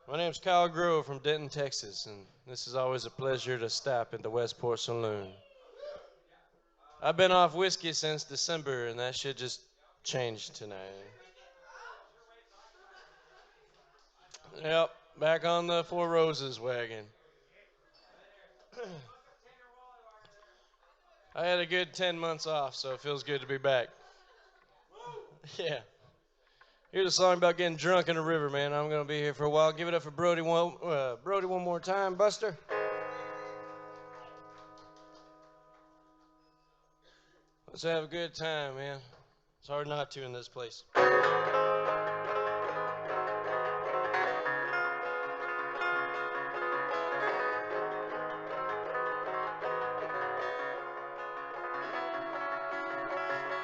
My name's Kiel Grove from Denton, Texas, and this is always a pleasure to stop at the Westport Saloon. I've been off whiskey since December, and that shit just changed tonight. Yep, back on the Four Roses wagon. I had a good 10 months off, so it feels good to be back. Yeah. Here's a song about getting drunk in a river, man. I'm going to be here for a while. Give it up for Brody one more time, Buster. Let's have a good time, man. It's hard not to in this place.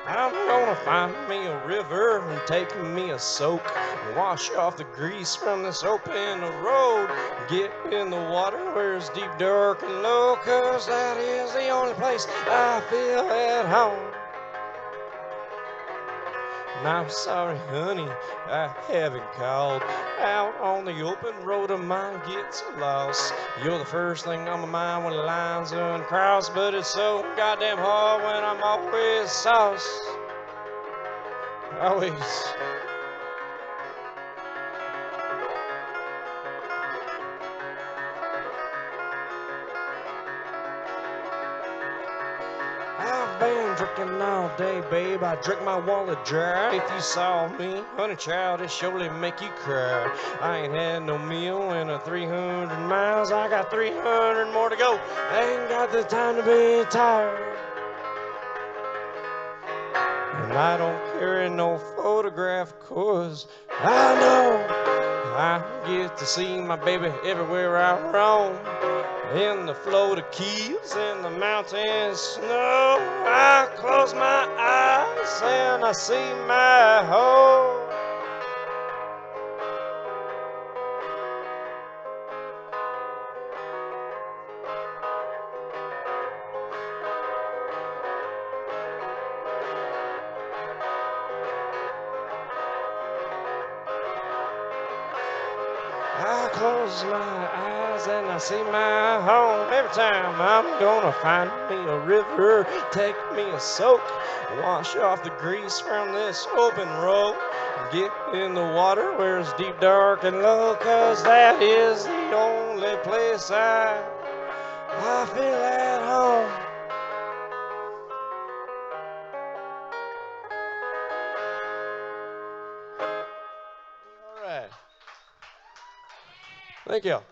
I'm gonna find me a river and take me a soak and wash off the grease from this open road. Get in the water where it's deep, dark, and low, 'cause that is the only place I feel at home. And I'm sorry, honey, I haven't called. Out on the open road of mine gets lost. You're the first thing on my mind when the lines uncrossed, but it's so goddamn hard when I'm always sauce. Always. I've been drinking all day, babe. I drink my wallet dry. If you saw me, honey child, it surely make you cry. I ain't had no meal in a 300 miles. I got 300 more to go. I ain't got the time to be tired. And I don't carry no photograph, 'cause I know I get to see my baby everywhere I roam. In the Florida Keys, in the mountain snow, I close my eyes and I see my home. I close my eyes and I see my home. Every time I'm gonna find me a river, take me a soak, wash off the grease from this open road. Get in the water where it's deep, dark, and low, 'cause that is the only place I feel at home. All right. Thank you.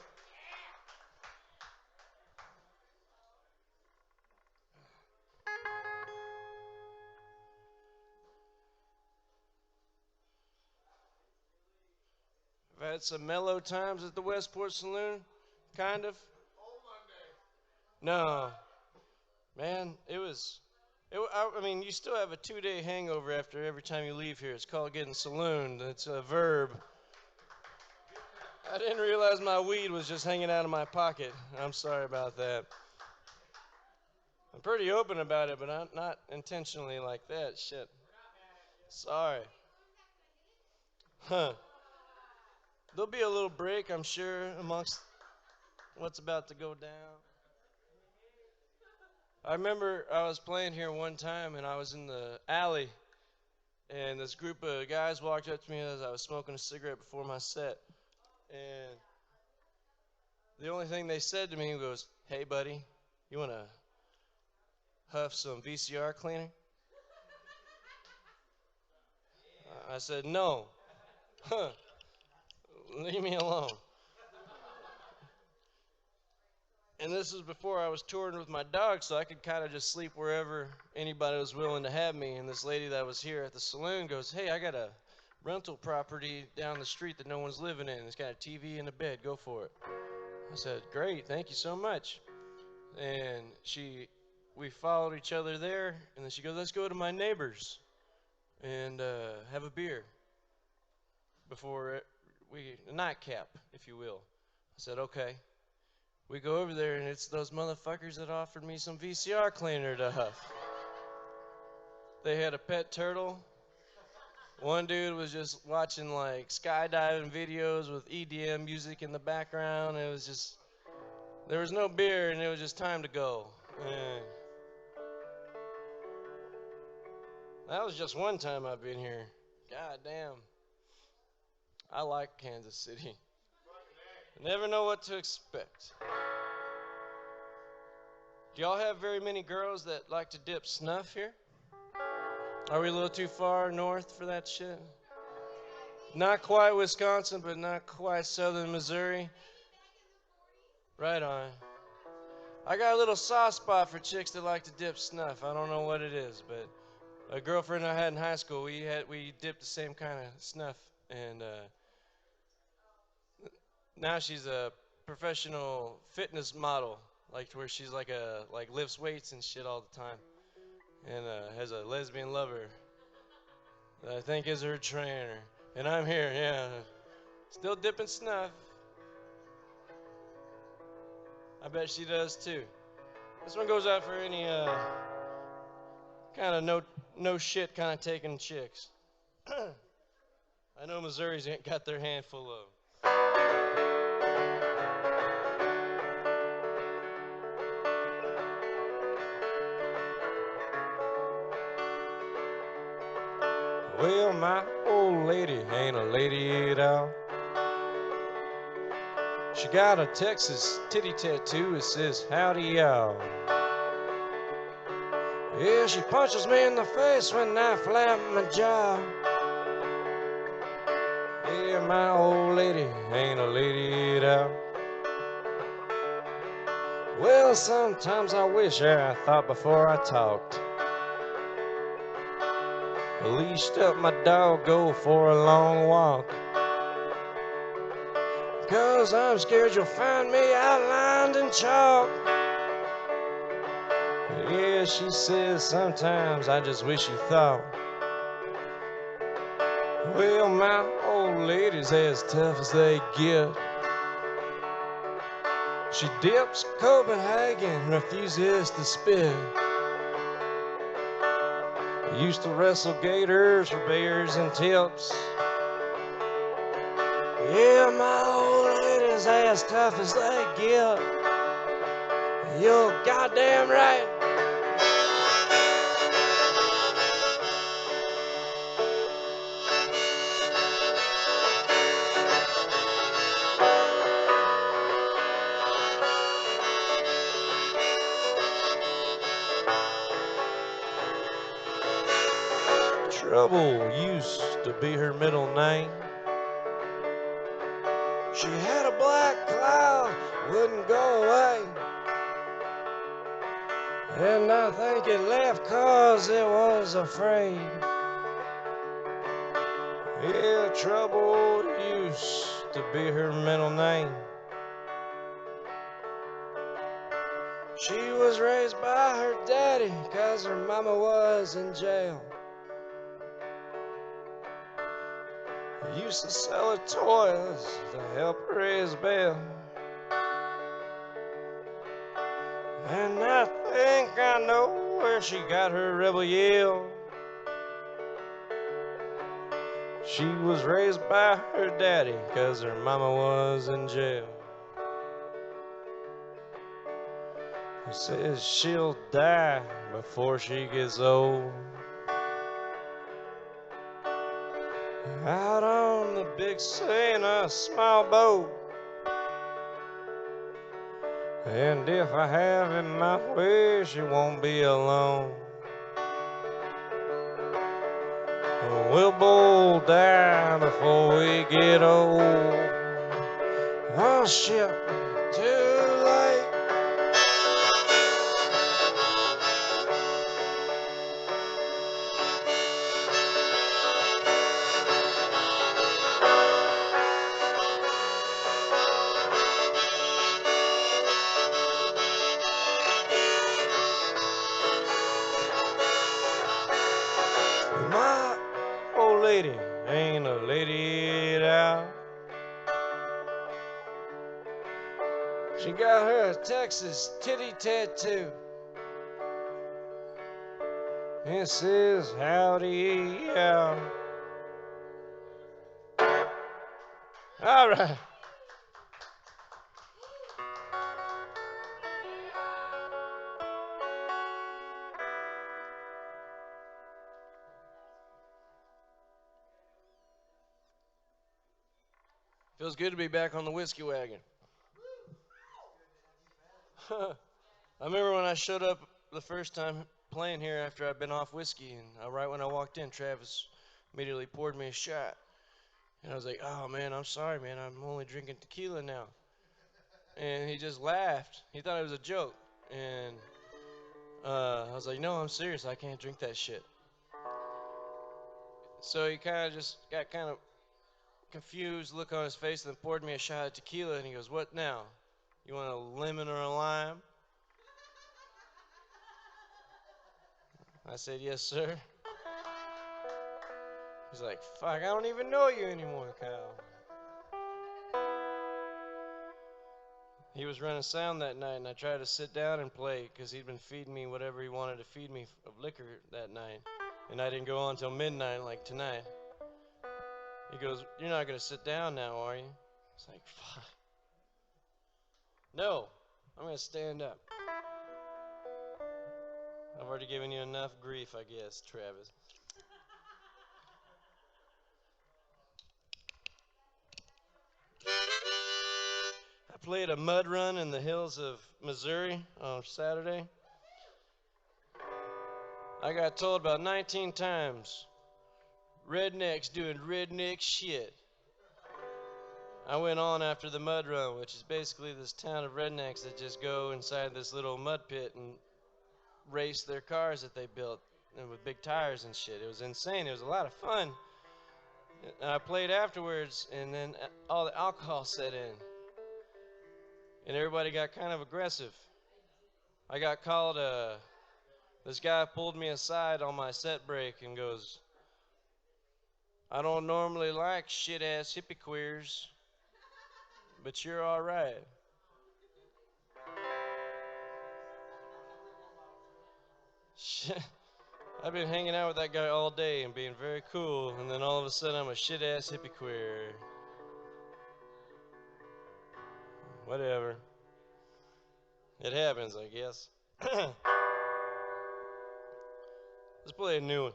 I've had some mellow times at the Westport Saloon, kind of. No, man, it was. I mean, you still have a 2-day hangover after every time you leave here. It's called getting salooned. It's a verb. I didn't realize my weed was just hanging out of my pocket. I'm sorry about that. I'm pretty open about it, but I'm not intentionally like that. Shit. Sorry. Huh. There'll be a little break, I'm sure, amongst what's about to go down. I remember I was playing here one time and I was in the alley and this group of guys walked up to me as I was smoking a cigarette before my set. And the only thing they said to me was, "Hey, buddy, you want to huff some VCR cleaner?" I said, "No." Huh. Leave me alone. And this was before I was touring with my dog, so I could kind of just sleep wherever anybody was willing to have me. And this lady that was here at the saloon goes, "Hey, I got a rental property down the street that no one's living in. It's got a TV and a bed. Go for it." I said, "Great, thank you so much." And we followed each other there, and then she goes, "Let's go to my neighbor's and have a beer before a nightcap, if you will." I said, "Okay." We go over there, and it's those motherfuckers that offered me some VCR cleaner to huff. They had a pet turtle. One dude was just watching like skydiving videos with EDM music in the background. It was just, there was no beer and it was just time to go. And that was just one time I've been here. God damn. I like Kansas City. Never know what to expect. Do y'all have very many girls that like to dip snuff here? Are we a little too far north for that shit? Not quite Wisconsin, but not quite southern Missouri. Right on. I got a little soft spot for chicks that like to dip snuff. I don't know what it is, but a girlfriend I had in high school, we dipped the same kind of snuff, and now she's a professional fitness model, like to where she's like lifts weights and shit all the time, and has a lesbian lover that I think is her trainer. And I'm here, yeah, still dipping snuff. I bet she does too. This one goes out for any kind of no shit kind of taking chicks. I know Missouri's ain't got their handful of. Well, my old lady ain't a lady at all. She got a Texas titty tattoo. It says, howdy y'all. Yeah, she punches me in the face when I flap my jaw. Yeah, my old lady ain't a lady at all. Well, sometimes I wish I thought before I talked. Leashed up my dog, go for a long walk. 'Cause I'm scared you'll find me outlined in chalk. Yeah, she says sometimes I just wish you thought. Well, my old lady's as tough as they get. She dips Copenhagen, refuses to spit. Used to wrestle gators for beers and tips. Yeah, my old lady's as tough as they get. You're goddamn right. Trouble used to be her middle name. She had a black cloud, wouldn't go away. And I think it left 'cause it was afraid. Yeah, trouble used to be her middle name. She was raised by her daddy 'cause her mama was in jail. Used to sell her toys to help raise bail. And I think I know where she got her rebel yell. She was raised by her daddy 'cause her mama was in jail. He says she'll die before she gets old. Out on the big sea in a small boat. And if I have it my way, she won't be alone. We'll both die before we get old. Oh shit, too late. My old lady ain't a lady at all. She got her a Texas titty tattoo. It says howdy y'all. All right. Feels good to be back on the whiskey wagon. I remember when I showed up the first time playing here after I'd been off whiskey, and right when I walked in, Travis immediately poured me a shot. And I was like, oh man, I'm sorry, man. I'm only drinking tequila now. And he just laughed. He thought it was a joke. And I was like, no, I'm serious. I can't drink that shit. So he kind of just got kind of confused look on his face and then poured me a shot of tequila. And he goes, what now? You want a lemon or a lime? I said, yes, sir. He's like, fuck, I don't even know you anymore, Kyle. He was running sound that night, and I tried to sit down and play because he'd been feeding me whatever he wanted to feed me of liquor that night. And I didn't go on until midnight like tonight. He goes, you're not going to sit down now, are you? It's like, fuck. No, I'm going to stand up. I've already given you enough grief, I guess, Travis. I played a mud run in the hills of Missouri on Saturday. I got told about 19 times, rednecks doing redneck shit. I went on after the mud run, which is basically this town of rednecks that just go inside this little mud pit and race their cars that they built and with big tires and shit. It was insane. It was a lot of fun. And I played afterwards, and then all the alcohol set in. And everybody got kind of aggressive. I got called, this guy pulled me aside on my set break and goes, I don't normally like shit-ass hippie queers, but you're all right. Shit. I've been hanging out with that guy all day and being very cool, and then all of a sudden I'm a shit-ass hippie queer. Whatever. It happens, I guess. Let's play a new one.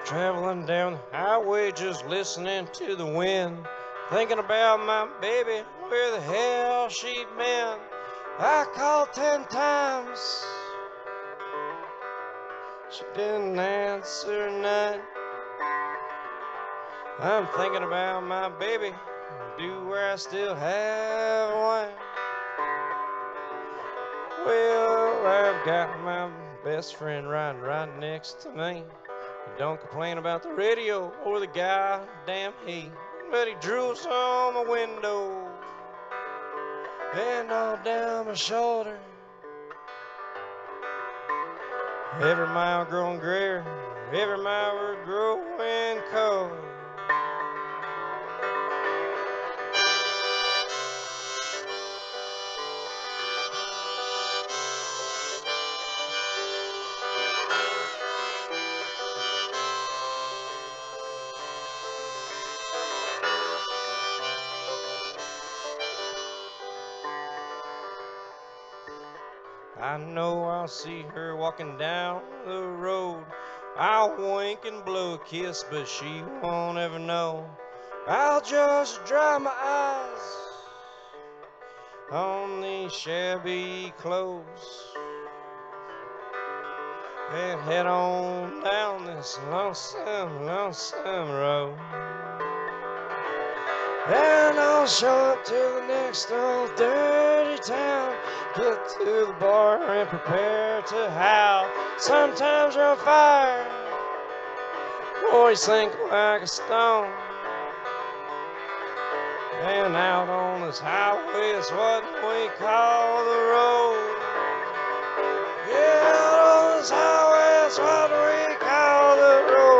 Traveling down the highway, just listening to the wind, thinking about my baby, where the hell she'd been. I called 10 times, she didn't answer none. I'm thinking about my baby, do where I still have one. Well, I've got my best friend riding right next to me. Don't complain about the radio or the goddamn heat, but he drools on my window and all down my shoulder. Every mile growing grayer, every mile we're growing cold. I know I'll see her walking down the road. I'll wink and blow a kiss, but she won't ever know. I'll just dry my eyes on these shabby clothes and head on down this lonesome, lonesome road. And I'll show up to the next old dirty town, get to the bar and prepare to howl. Sometimes you're on fire, or you sink like a stone. And out on this highway is what we call the road. Yeah, out on this highway is what we call the road.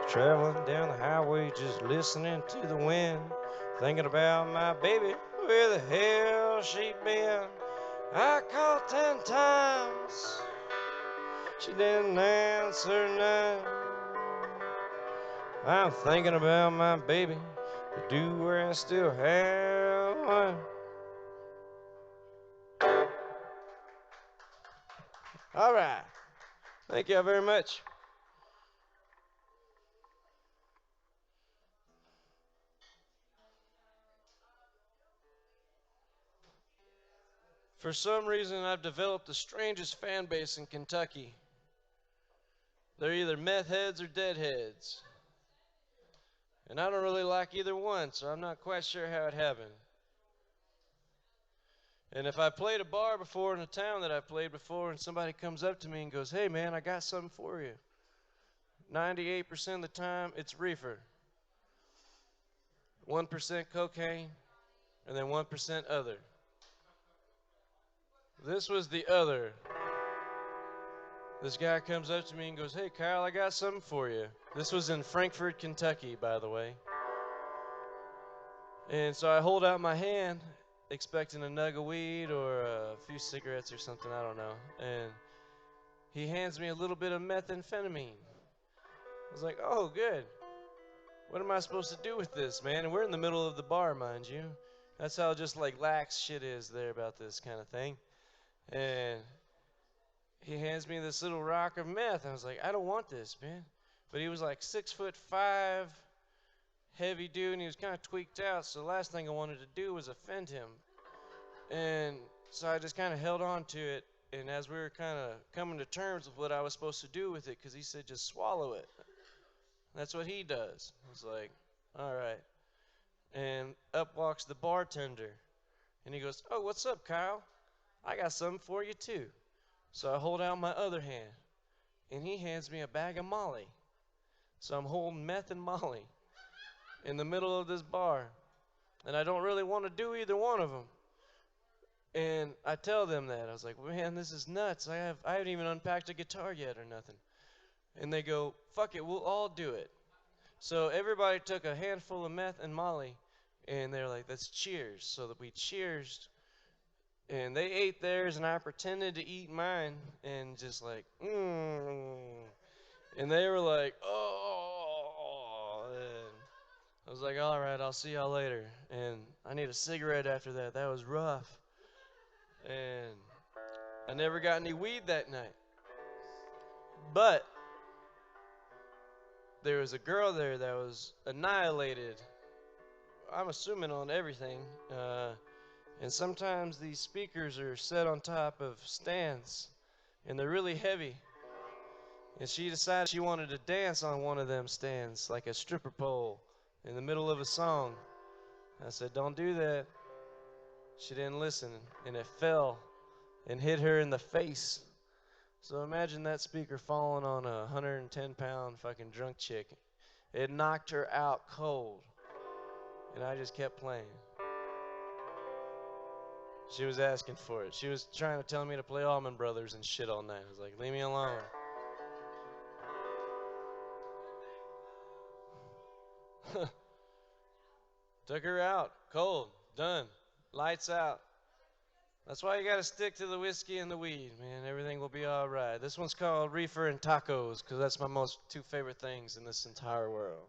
traveling down the highway, just listening to the wind, thinking about my baby, where the hell she been. I called 10 times, she didn't answer none. I'm thinking about my baby, but do I still have one? All right. Thank you very much. For some reason, I've developed the strangest fan base in Kentucky. They're either meth heads or deadheads. And I don't really like either one, so I'm not quite sure how it happened. And if I played a bar before in a town that I've played before and somebody comes up to me and goes, hey man, I got something for you, 98% of the time it's reefer. 1% cocaine, and then 1% other. This was the other. This guy comes up to me and goes, hey Kyle, I got something for you. This was in Frankfort, Kentucky, by the way. And so I hold out my hand, expecting a nug of weed or a few cigarettes or something, I don't know. And he hands me a little bit of methamphetamine. I was like, oh, good. What am I supposed to do with this, man? And we're in the middle of the bar, mind you. That's how just like lax shit is there about this kind of thing. And he hands me this little rock of meth. I was like, I don't want this, man. But he was like 6'5", heavy dude, and he was kind of tweaked out. So the last thing I wanted to do was offend him. And so I just kind of held on to it. And as we were kind of coming to terms with what I was supposed to do with it, because he said just swallow it. That's what he does. I was like, all right. And up walks the bartender. And he goes, oh, what's up, Kyle? I got something for you, too. So I hold out my other hand. And he hands me a bag of Molly. So I'm holding meth and Molly in the middle of this bar. And I don't really want to do either one of them. And I tell them that. I was like, man, this is nuts. I haven't even unpacked a guitar yet or nothing. And they go, fuck it, we'll all do it. So everybody took a handful of meth and Molly, and they're like, let's cheers. So that we cheersed, and they ate theirs, and I pretended to eat mine, and just like, and they were like, oh, and I was like, all right, I'll see y'all later. And I need a cigarette after that. That was rough. And I never got any weed that night. But there was a girl there that was annihilated, I'm assuming on everything, and sometimes these speakers are set on top of stands, and they're really heavy, and she decided she wanted to dance on one of them stands, like a stripper pole, in the middle of a song. I said, don't do that. She didn't listen, and it fell and hit her in the face. So imagine that speaker falling on a 110-pound fucking drunk chick. It knocked her out cold. And I just kept playing. She was asking for it. She was trying to tell me to play Allman Brothers and shit all night. I was like, leave me alone. Took her out. Cold. Done. Lights out. That's why you got to stick to the whiskey and the weed, man. Everything will be all right. This one's called Reefer and Tacos, because that's my most two favorite things in this entire world.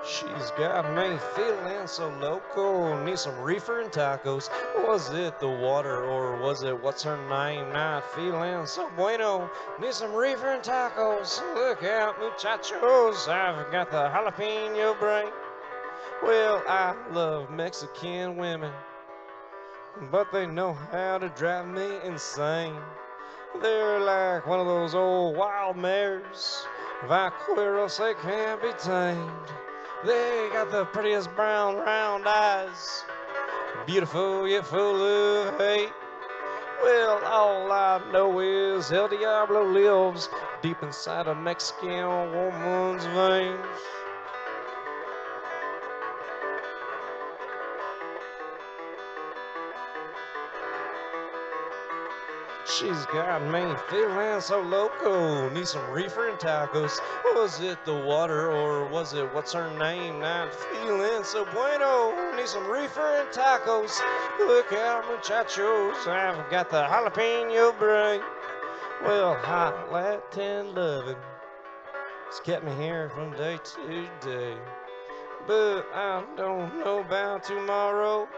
She's got me feeling so loco. Need some reefer and tacos. Was it the water or was it what's her name? Not feeling so bueno. Need some reefer and tacos. Look out, muchachos. I've got the jalapeno brain. Well, I love Mexican women, but they know how to drive me insane. They're like one of those old wild mares. Vaqueros, they can't be tamed. They got the prettiest brown round eyes, beautiful yet full of hate. Well, all I know is El Diablo lives deep inside a Mexican woman's veins. She's got me feeling so loco. Need some reefer and tacos. Was it the water or was it what's her name? Not feeling so bueno. Need some reefer and tacos. Look out, muchachos. I've got the jalapeno brain. Well, hot Latin loving. It's kept me here from day to day. But I don't know about tomorrow.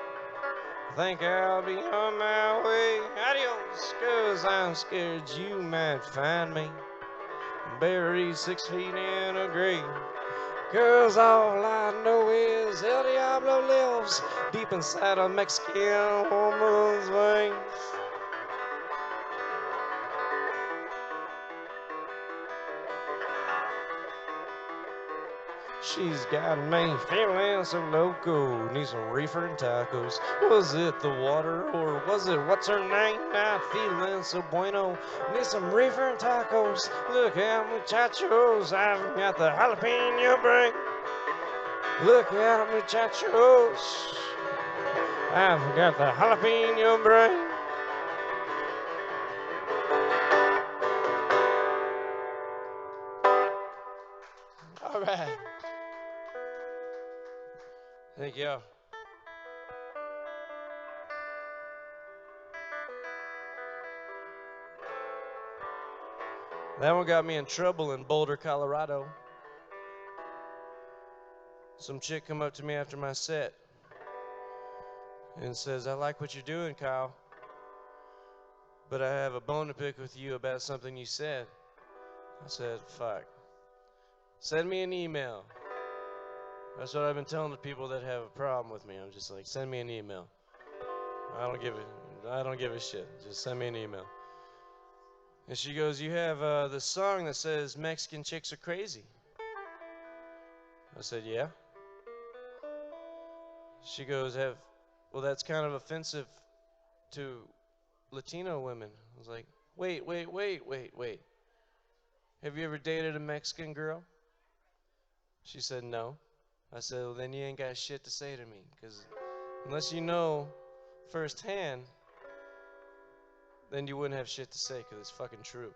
Think I'll be on my way. Adios, 'cause I'm scared you might find me buried 6 feet in a grave. 'Cause all I know is El Diablo lives deep inside a Mexican woman's veins. She's got me feeling so loco. Need some reefer and tacos. Was it the water or was it what's her name? Not feeling so bueno. Need some reefer and tacos. Look out, muchachos. I've got the jalapeno brain. Look out, muchachos. I've got the jalapeno brain. All right. Thank you. That one got me in trouble in Boulder, Colorado. Some chick come up to me after my set and says, "I like what you're doing, Kyle, but I have a bone to pick with you about something you said." I said, "Fuck. Send me an email." That's what I've been telling the people that have a problem with me. I'm just like, send me an email. I don't give a shit. Just send me an email. And she goes, "You have this song that says Mexican chicks are crazy." I said, "Yeah." She goes, "Well, that's kind of offensive to Latino women." I was like, wait. Have you ever dated a Mexican girl? She said, "No." I said, "Well, then you ain't got shit to say to me, because unless you know firsthand, then you wouldn't have shit to say, because it's fucking true."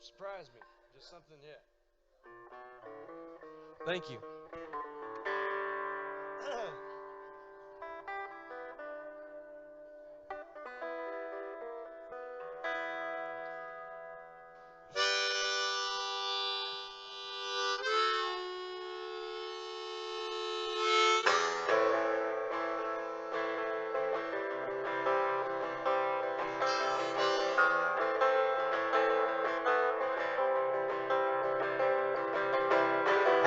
Surprise me. Just something, yeah. Thank you.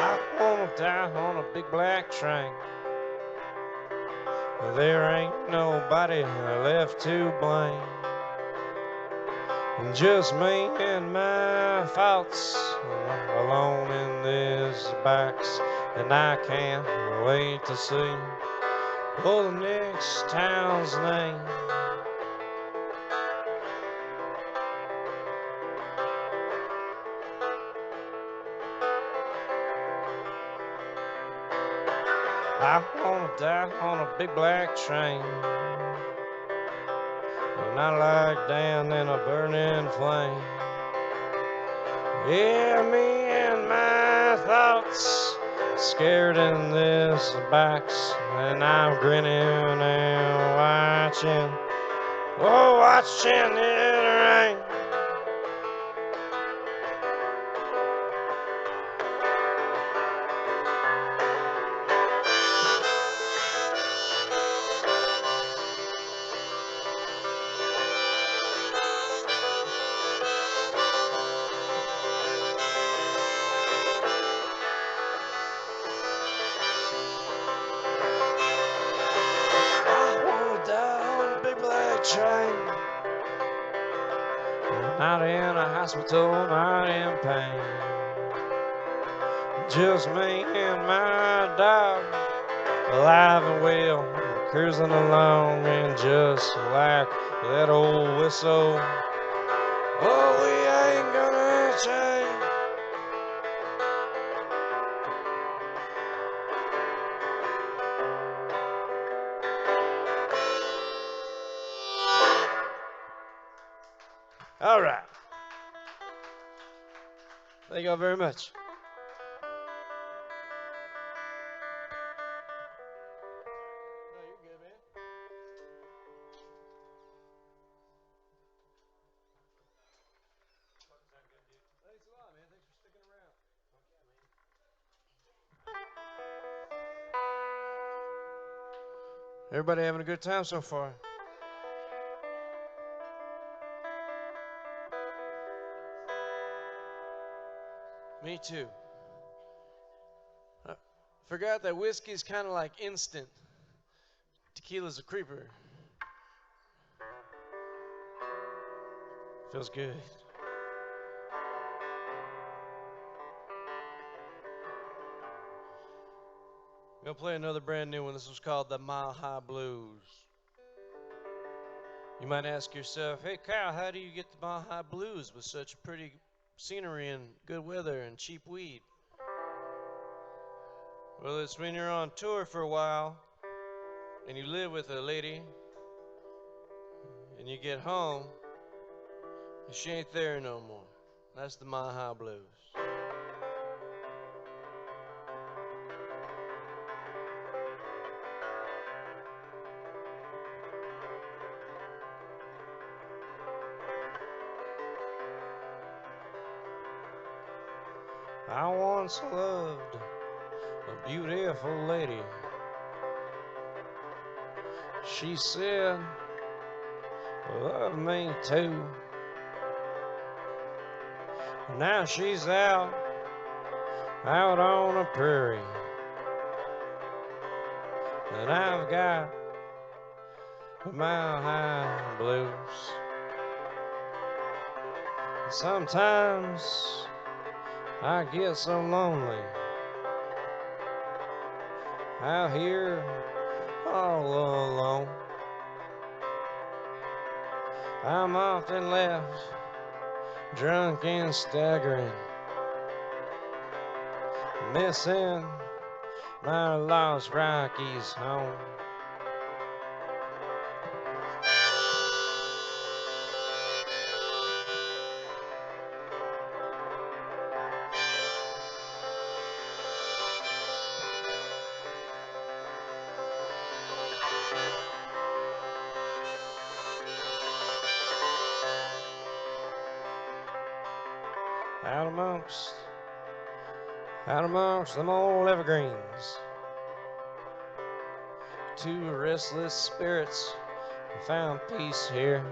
I wanna die on a big black train. There ain't nobody left to blame. Just me and my thoughts alone in this box. And I can't wait to see the next town's name. I wanna die on a big black train. And I like down in a burning flame. Yeah, me and my thoughts scared in this box. And I'm grinning and watching it rain. Train. Not in a hospital, not in pain. Just me and my dog, alive and well, cruising along, and just like that old whistle, oh, we ain't gonna change. Thank y'all very much. No, you're good, man. Thanks a lot, man. Thanks for sticking around. Everybody having a good time so far? Me too. I forgot that whiskey's kind of like instant. Tequila's a creeper. Feels good. I'm gonna play another brand new one. This was called the Mile High Blues. You might ask yourself, hey Kyle, how do you get the Mile High Blues with such pretty scenery and good weather and cheap weed? Well, it's when you're on tour for a while and you live with a lady and you get home and she ain't there no more. That's the Mile High Blues. I once loved a beautiful lady. She said, love me too. Now she's out on a prairie. And I've got the Mile High Blues. Sometimes I get so lonely out here all alone. I'm often left drunk and staggering, missing my lost Rockies home. Out amongst them old evergreens, two restless spirits found peace here.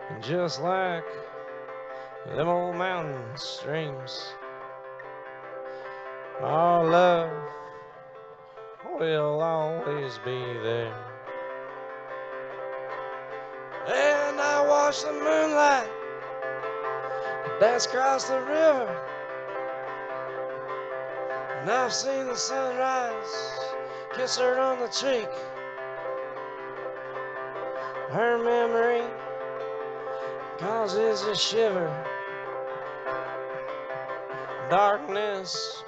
And just like them old mountain streams, our love will always be there. And I watch the moonlight dance across the river, and I've seen the sunrise kiss her on the cheek. Her memory causes a shiver, darkness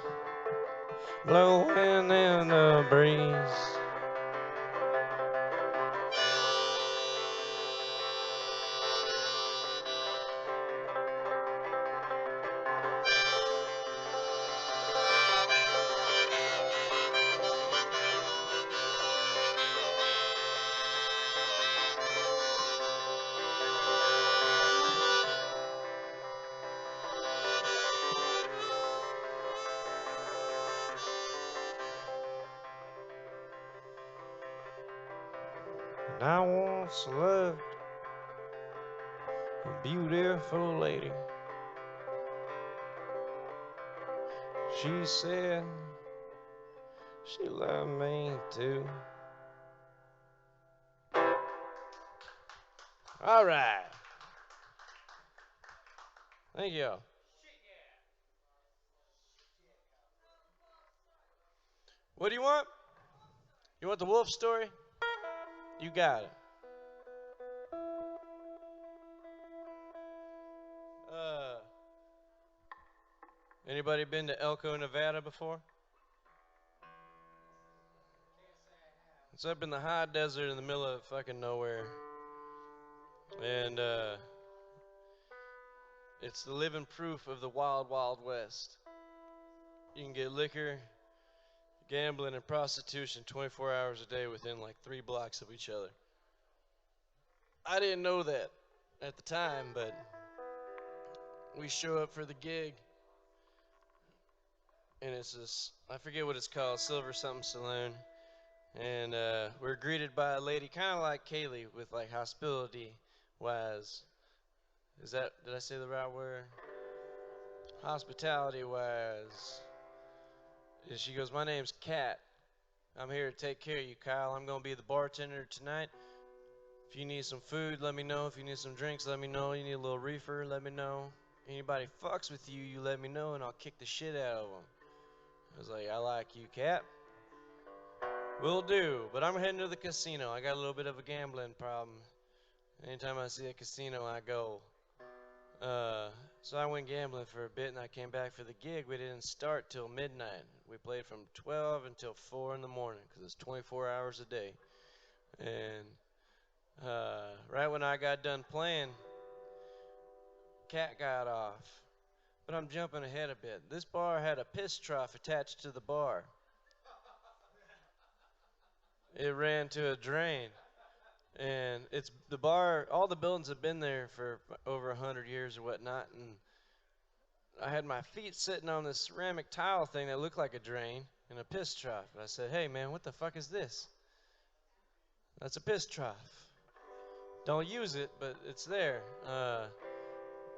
blowing in the breeze. And I once loved a beautiful lady. She said she loved me too. All right. Thank you. What do you want? You want the wolf story? You got it. Anybody been to Elko, Nevada before? It's up in the high desert in the middle of fucking nowhere. And It's the living proof of the wild, wild west. You can get liquor, gambling, and prostitution 24 hours a day within like 3 blocks of each other. I didn't know that at the time, but we show up for the gig, and it's this, I forget what it's called, Silver something Saloon. And we're greeted by a lady kind of like Kaylee with like hospitality wise. Did I say the right word? Hospitality wise. And she goes, "My name's Kat. I'm here to take care of you, Kyle. I'm going to be the bartender tonight. If you need some food, let me know. If you need some drinks, let me know. You need a little reefer, let me know. Anybody fucks with you, you let me know, and I'll kick the shit out of them." I was like, "I like you, Kat. Will do, but I'm heading to the casino. I got a little bit of a gambling problem. Anytime I see a casino, I go." So I went gambling for a bit, and I came back for the gig. We didn't start till midnight. We played from 12 until 4 in the morning because it's 24 hours a day. And right when I got done playing, Cat got off. But I'm jumping ahead a bit. This bar had a piss trough attached to the bar. It ran to a drain. And it's the bar, all the buildings have been there for over 100 years or whatnot. And I had my feet sitting on this ceramic tile thing that looked like a drain and a piss trough. And I said, "Hey, man, what the fuck is this?" "That's a piss trough. Don't use it, but it's there."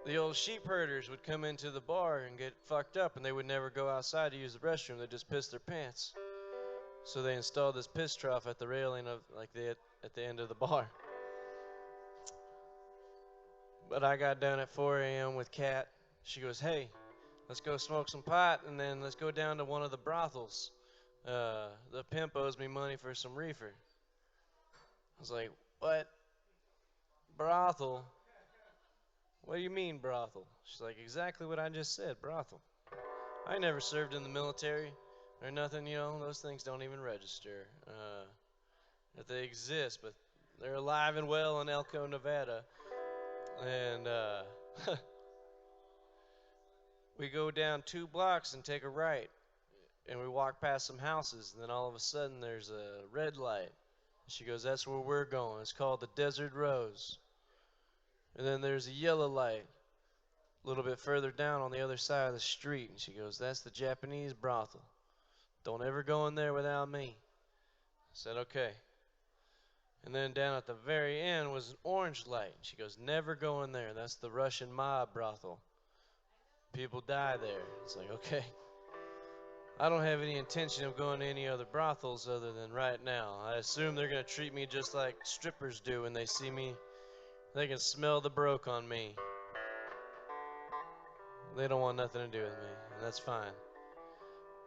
The old sheep herders would come into the bar and get fucked up, and they would never go outside to use the restroom. They'd just piss their pants. So they installed this piss trough at the railing of, like, at the end of the bar. But I got done at 4 a.m. with Kat. She goes, "Hey, let's go smoke some pot, and then let's go down to one of the brothels. The pimp owes me money for some reefer." I was like, "What? Brothel? What do you mean, brothel?" She's like, "Exactly what I just said, brothel. I never served in the military or nothing, you know, those things don't even register. That they exist, but they're alive and well in Elko, Nevada." And we go down 2 blocks and take a right, and we walk past some houses, and then all of a sudden there's a red light. She goes, "That's where we're going. It's called the Desert Rose." And then there's a yellow light a little bit further down on the other side of the street. And she goes, "That's the Japanese brothel. Don't ever go in there without me." I said, "Okay." And then down at the very end was an orange light. She goes, "Never go in there. That's the Russian mob brothel. People die there." It's like, okay. I don't have any intention of going to any other brothels other than right now. I assume they're going to treat me just like strippers do when they see me. They can smell the broke on me. They don't want nothing to do with me, and that's fine.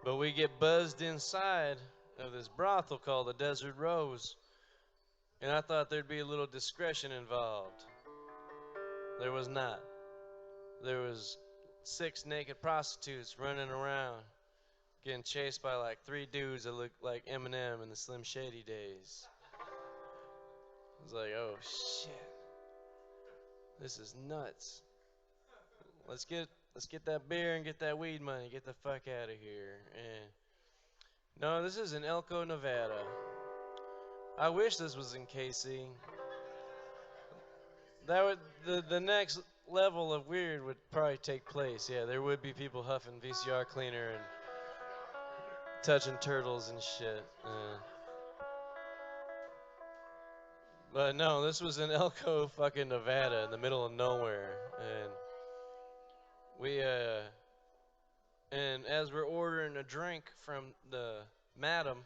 But we get buzzed inside of this brothel called the Desert Rose, and I thought there'd be a little discretion involved. There was not. There was 6 naked prostitutes running around, getting chased by like 3 dudes that looked like Eminem in the Slim Shady days. I was like, "Oh shit, this is nuts. Let's get that beer and get that weed money. Get the fuck out of here." And no, this is in Elko, Nevada. I wish this was in KC. That would the next level of weird would probably take place. Yeah, there would be people huffing VCR cleaner and touching turtles and shit. But no, this was in Elko, fucking Nevada, in the middle of nowhere, and we and as we're ordering a drink from the madam,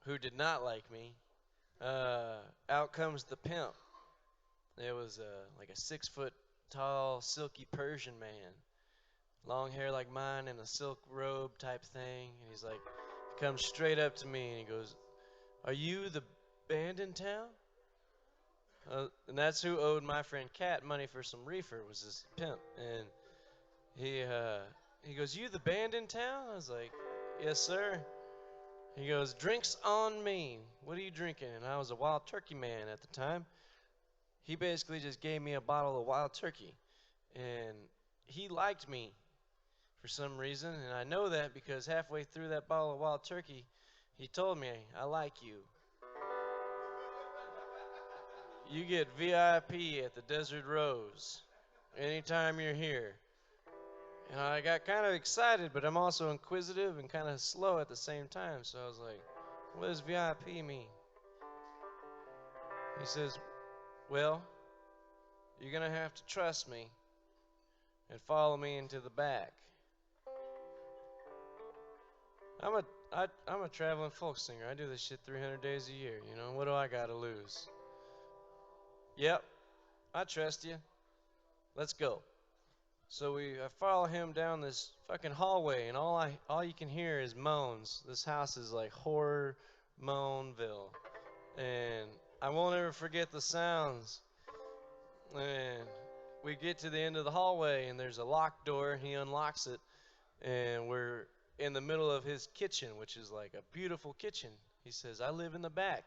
who did not like me, out comes the pimp. It was like a 6-foot tall, silky Persian man, long hair like mine and a silk robe type thing. And he's like, he comes straight up to me and he goes, "Are you the band in town?" And that's who owed my friend Kat money for some reefer, was this pimp. And he goes, "You the band in town?" I was like, "Yes, sir." He goes, "Drinks on me. What are you drinking?" And I was a Wild Turkey man at the time. he basically just gave me a bottle of wild turkey. And he liked me for some reason, and I know that because halfway through that bottle of wild turkey, he told me, I like you. You get VIP at the Desert Rose anytime you're here. And I got kind of excited, but I'm also inquisitive and kind of slow at the same time. So I was like, what does VIP mean? He says, well, you're going to have to trust me and follow me into the back. I'm a traveling folk singer. I do this shit 300 days a year, you know. What do I got to lose? Yep, I trust you. Let's go. So I follow him down this fucking hallway, and all you can hear is moans. This house is like horror moanville, and I won't ever forget the sounds. And we get to the end of the hallway, and there's a locked door. He unlocks it, and we're in the middle of his kitchen, which is like a beautiful kitchen. He says, I live in the back.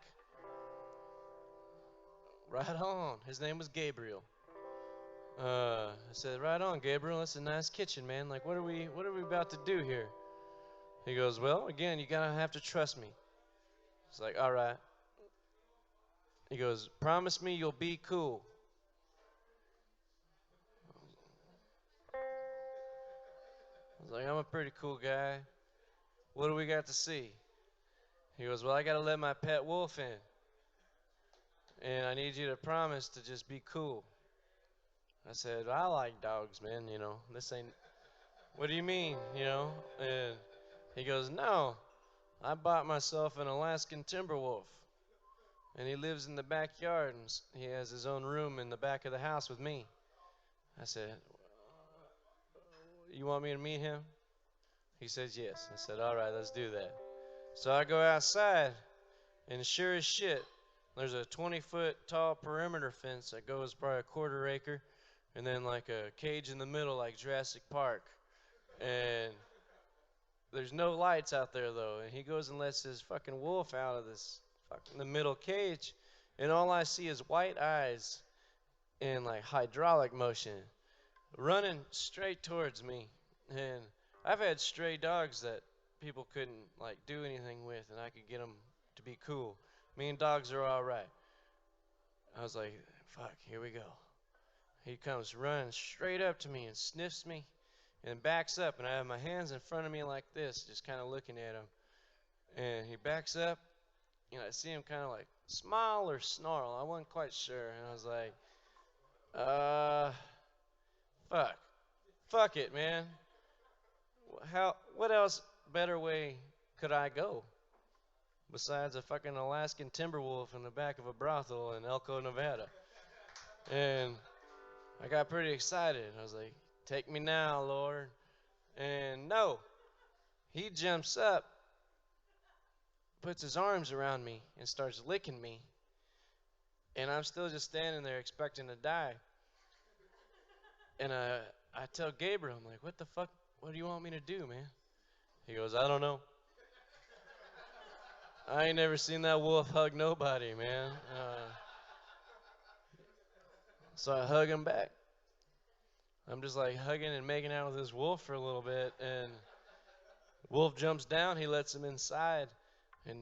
Right on. His name was Gabriel. I said, right on, Gabriel. That's a nice kitchen, man. Like, what are we about to do here? He goes, well, again, you gotta have to trust me. It's like, all right. He goes, promise me you'll be cool. I was like, I'm a pretty cool guy. What do we got to see? He goes, well, I gotta let my pet wolf in. And I need you to promise to just be cool. I said, I like dogs, man, you know. This ain't, what do you mean, you know? And he goes, no, I bought myself an Alaskan timber wolf. And he lives in the backyard, and he has his own room in the back of the house with me. I said, you want me to meet him? He says, yes. I said, all right, let's do that. So I go outside, and sure as shit, there's a 20-foot tall perimeter fence that goes probably a quarter acre, and then like a cage in the middle like Jurassic Park. And there's no lights out there, though. And he goes and lets his fucking wolf out of this fucking the middle cage, and all I see is white eyes in like hydraulic motion running straight towards me. And I've had stray dogs that people couldn't like do anything with, and I could get them to be cool. Me and dogs are all right. I was like, fuck, here we go. He comes running straight up to me and sniffs me and backs up, and I have my hands in front of me like this, just kind of looking at him. And he backs up, and I see him kind of like smile or snarl. I wasn't quite sure, and I was like, fuck it, man. What else better way could I go besides a fucking Alaskan timber wolf in the back of a brothel in Elko, Nevada? And I got pretty excited. I was like, take me now, Lord. And no, he jumps up, puts his arms around me, and starts licking me. And I'm still just standing there expecting to die. And I tell Gabriel, I'm like, what the fuck, what do you want me to do, man? He goes, I don't know. I ain't never seen that wolf hug nobody, man. So I hug him back. I'm just like hugging and making out with this wolf for a little bit, and wolf jumps down, he lets him inside, and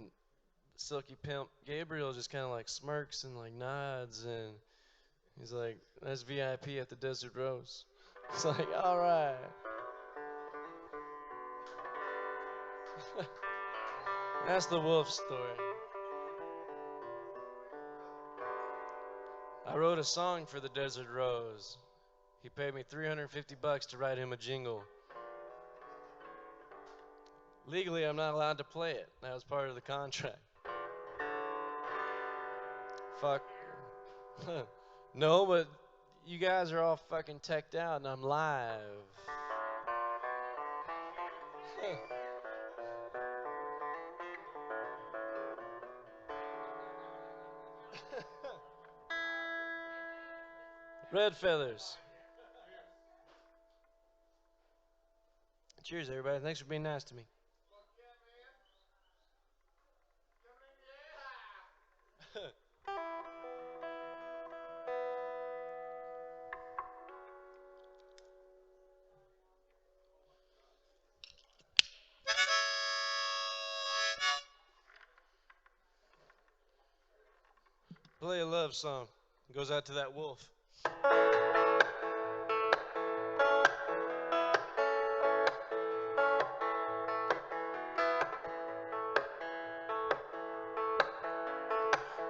Silky Pimp Gabriel just kind of like smirks and like nods, and he's like, that's VIP at the Desert Rose. It's like, all right. That's the wolf story. I wrote a song for the Desert Rose. He paid me $350 to write him a jingle. Legally, I'm not allowed to play it. That was part of the contract. Fuck. No, but you guys are all fucking teched out, and I'm live. Red feathers. Cheers, everybody. Thanks for being nice to me. Play a love song. It goes out to that wolf.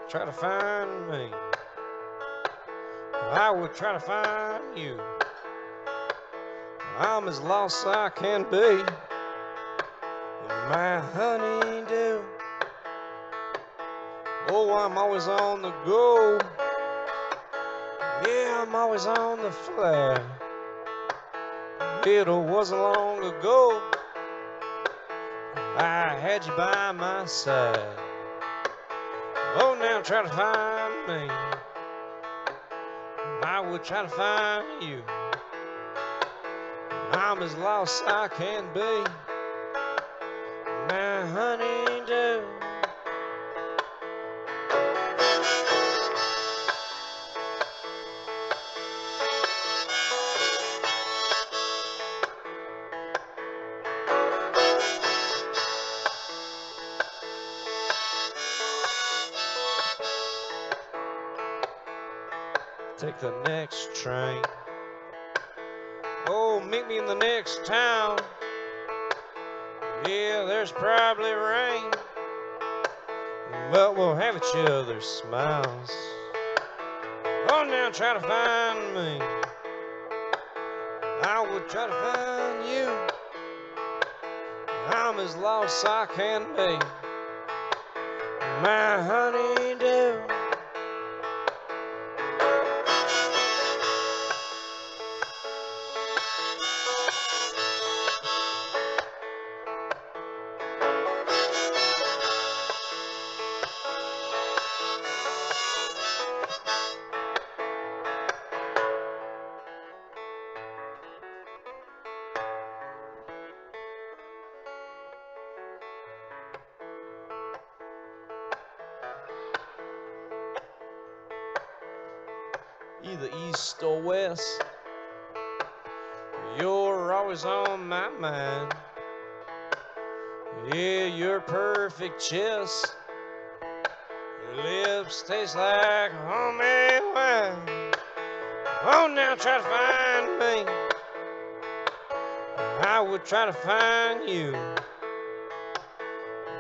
Try to find me. I would try to find you. I'm as lost as I can be. My honeydew. Oh, I'm always on the go. Yeah, I'm always on the fly. It wasn't long ago I had you by my side. Oh, now try to find me. I would try to find you. I'm as lost as I can be. My honeydew. Take the next train. Oh, meet me in the next town. Yeah, there's probably rain, but we'll have each other's smiles. Oh, now try to find me. I would try to find you. I'm as lost as I can be. My honeydew. Either east or west, you're always on my mind. Yeah, your perfect chest, your lips taste like homemade wine. Oh, now try to find me. I would try to find you.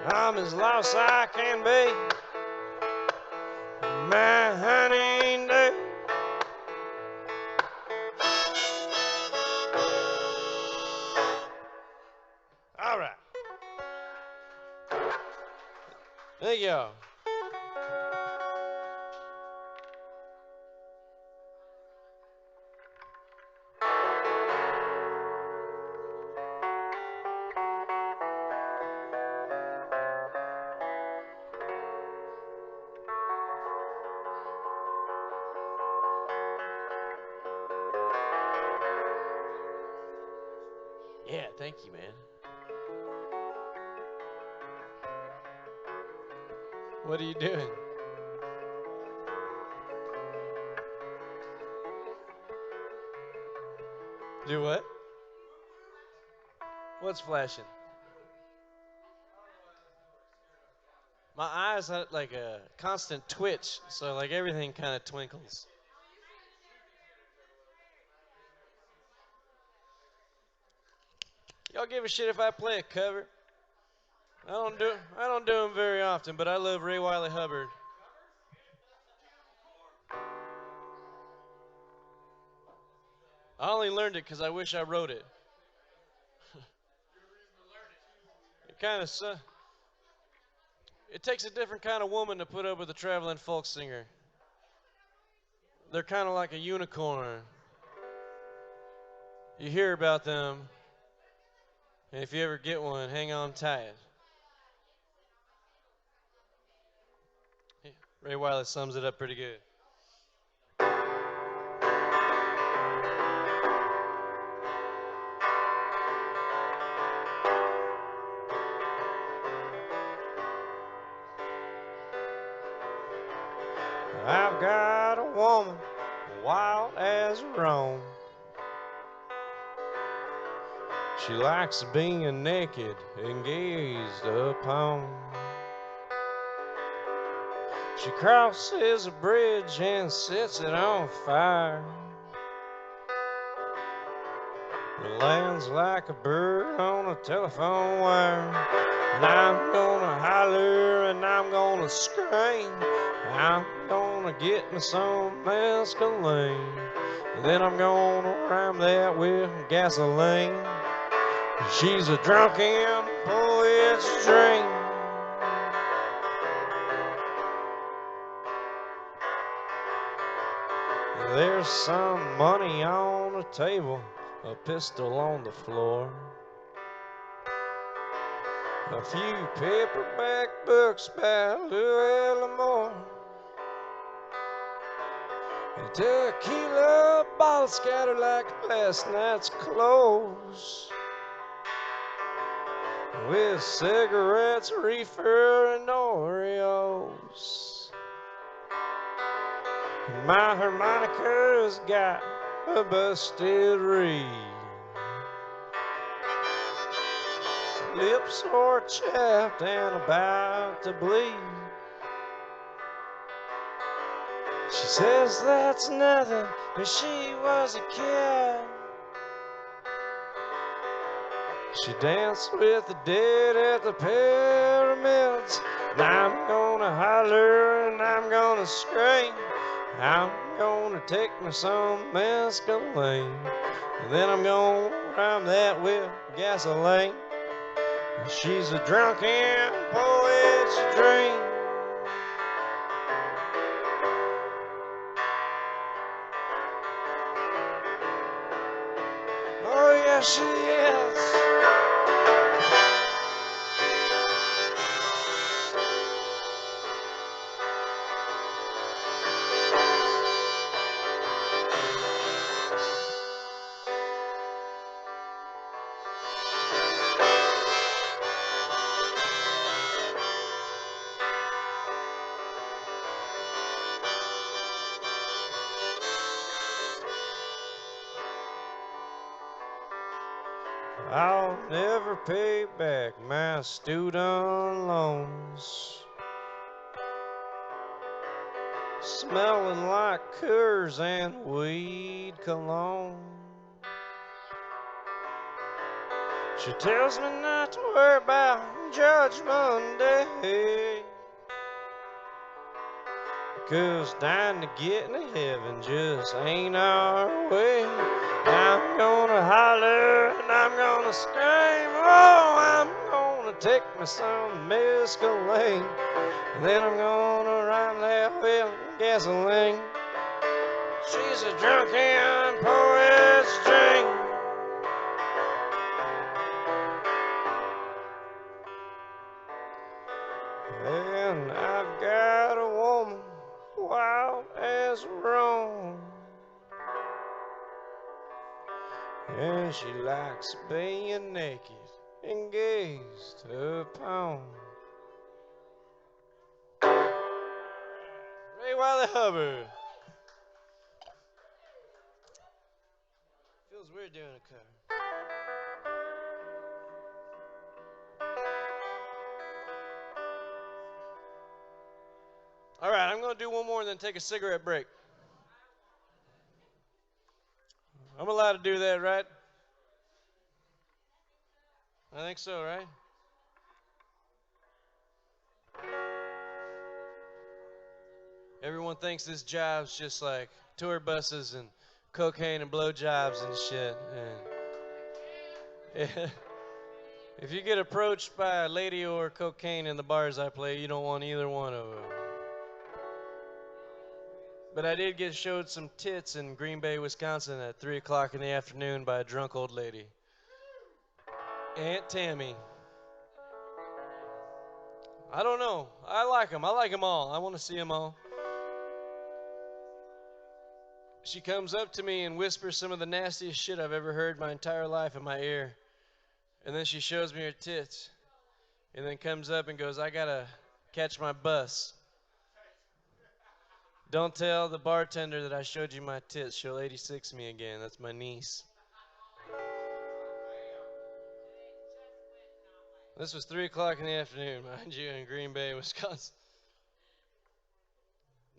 I'm as lost as I can be. My honeydew. All right. Thank y'all. Yeah, thank you, man. What are you doing? Do what? What's flashing? My eyes have like a constant twitch, so like everything kind of twinkles. Y'all give a shit if I play a cover? I don't do them very often, but I love Ray Wiley Hubbard. I only learned it because I wish I wrote it. It kind of it takes a different kind of woman to put up with a traveling folk singer. They're kind of like a unicorn. You hear about them, and if you ever get one, hang on tight. Ray Wiley sums it up pretty good. I've got a woman wild as a roam. She likes being naked and gazed upon. She crosses a bridge and sets it on fire. It lands like a bird on a telephone wire. And I'm gonna holler and I'm gonna scream. I'm gonna get me some mescaline. And then I'm gonna rhyme that with gasoline. She's a drunken poet's dream. There's some money on the table, a pistol on the floor, a few paperback books by Louis L'Amour, a tequila bottle scattered like last night's clothes, with cigarettes, reefer, and Oreos. My harmonica's got a busted reed. Lips are chapped and about to bleed. She says that's nothing, but she was a kid. She danced with the dead at the pyramids. And I'm gonna holler and I'm gonna scream. I'm gonna take me some mescaline. And then I'm gonna rhyme that with gasoline. She's a drunken poet's dream. Oh yeah, she is. I'll never pay back my student loans. Smelling like Coors and weed cologne. She tells me not to worry about Judgment Day, 'cause dying to get into heaven just ain't our way. I'm gonna holler and I'm gonna scream. Oh, I'm gonna take me some mescaline. And then I'm gonna rhyme that with gasoline. She's a drunken poet's dream. And I've got a woman wild as Rome, and she likes being naked and gazed upon. Ray Wiley Hubbard. Feels weird doing a cover. All right, I'm going to do one more and then take a cigarette break. I'm allowed to do that, right? I think so, right? Everyone thinks this job's just like tour buses and cocaine and blowjobs and shit. And if you get approached by a lady or cocaine in the bars I play, you don't want either one of them. But I did get showed some tits in Green Bay, Wisconsin at 3 o'clock in the afternoon by a drunk old lady. Aunt Tammy. I don't know. I like them. I like them all. I want to see them all. She comes up to me and whispers some of the nastiest shit I've ever heard my entire life in my ear. And then she shows me her tits. And then comes up and goes, I got to catch my bus. Don't tell the bartender that I showed you my tits. She'll 86 me again. That's my niece. This was 3 o'clock in the afternoon, mind you, in Green Bay, Wisconsin.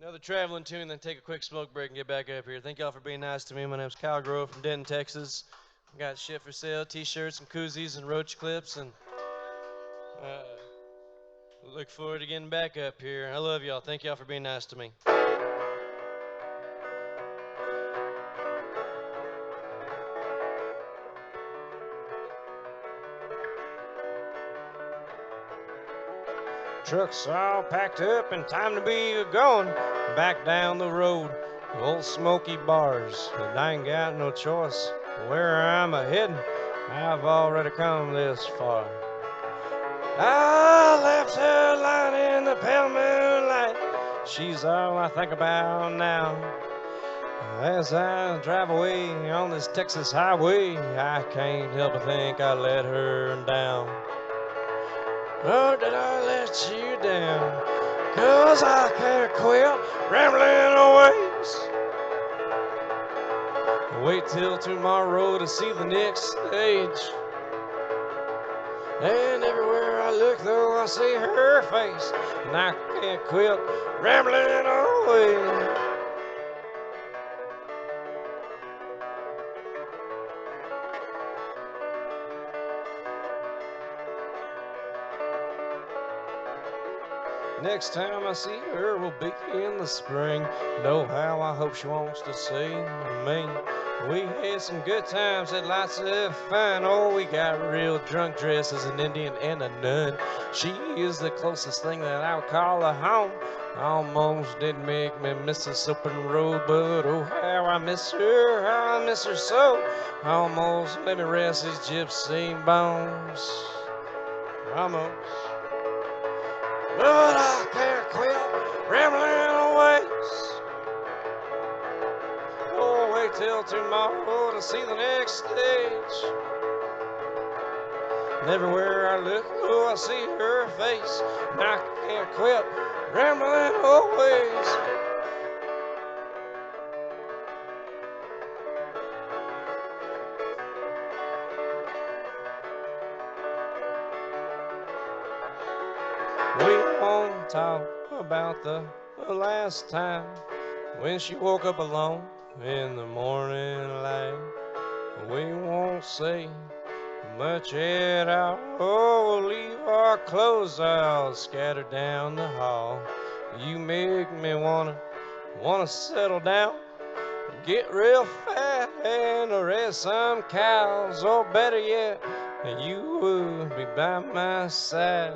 Another traveling tune, then take a quick smoke break and get back up here. Thank y'all for being nice to me. My name's Kiel Grove from Denton, Texas. Got shit for sale, t-shirts and koozies and roach clips, and look forward to getting back up here. I love y'all. Thank y'all for being nice to me. Truck's all packed up and time to be going back down the road. Old smoky bars, and I ain't got no choice where I'm a-heading. I've already come this far. I left her lying in the pale moonlight. She's all I think about now. As I drive away on this Texas highway, I can't help but think I let her down. Oh, did I let you down? 'Cause I can't quit rambling away. Wait till tomorrow to see the next stage. And everywhere I look, though, I see her face, and I can't quit rambling away. Next time I see her will be in the spring. Know how I hope she wants to see me. We had some good times, had lots of fun. Oh, we got real drunk, dressed as an Indian and a nun. She is the closest thing that I would call a home. Almost didn't make me miss this open road, but oh, how I miss her so. Almost let me rest these gypsy bones. Almost. But I can't quit rambling away. Oh, wait till tomorrow to see the next stage. And everywhere I look, oh, I see her face. And I can't quit rambling always. We won't talk about the last time when she woke up alone in the morning light. We won't say much at all. Oh, we'll leave our clothes all scattered down the hall. You make me wanna settle down, get real fat and raise some cows. Or better yet, you would be by my side,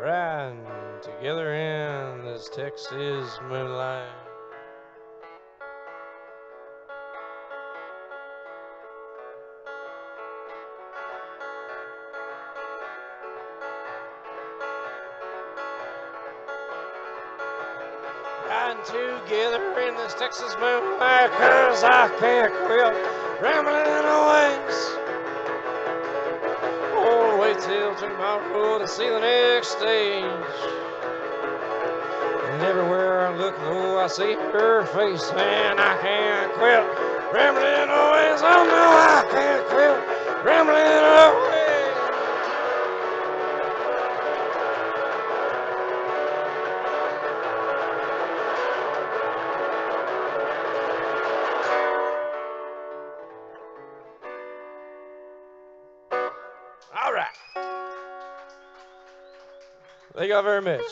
riding together in this Texas moonlight. Riding together in this Texas moonlight, 'cause I can't quit rambling away. Oh, wait till tomorrow to see the next stage. And everywhere I look, oh, I see her face, and I can't quit rambling away. Oh no, I can't quit rambling away. All right. Thank y'all very much.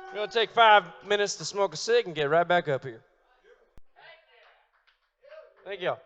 We're going to take 5 minutes to smoke a cig and get right back up here. Thank y'all.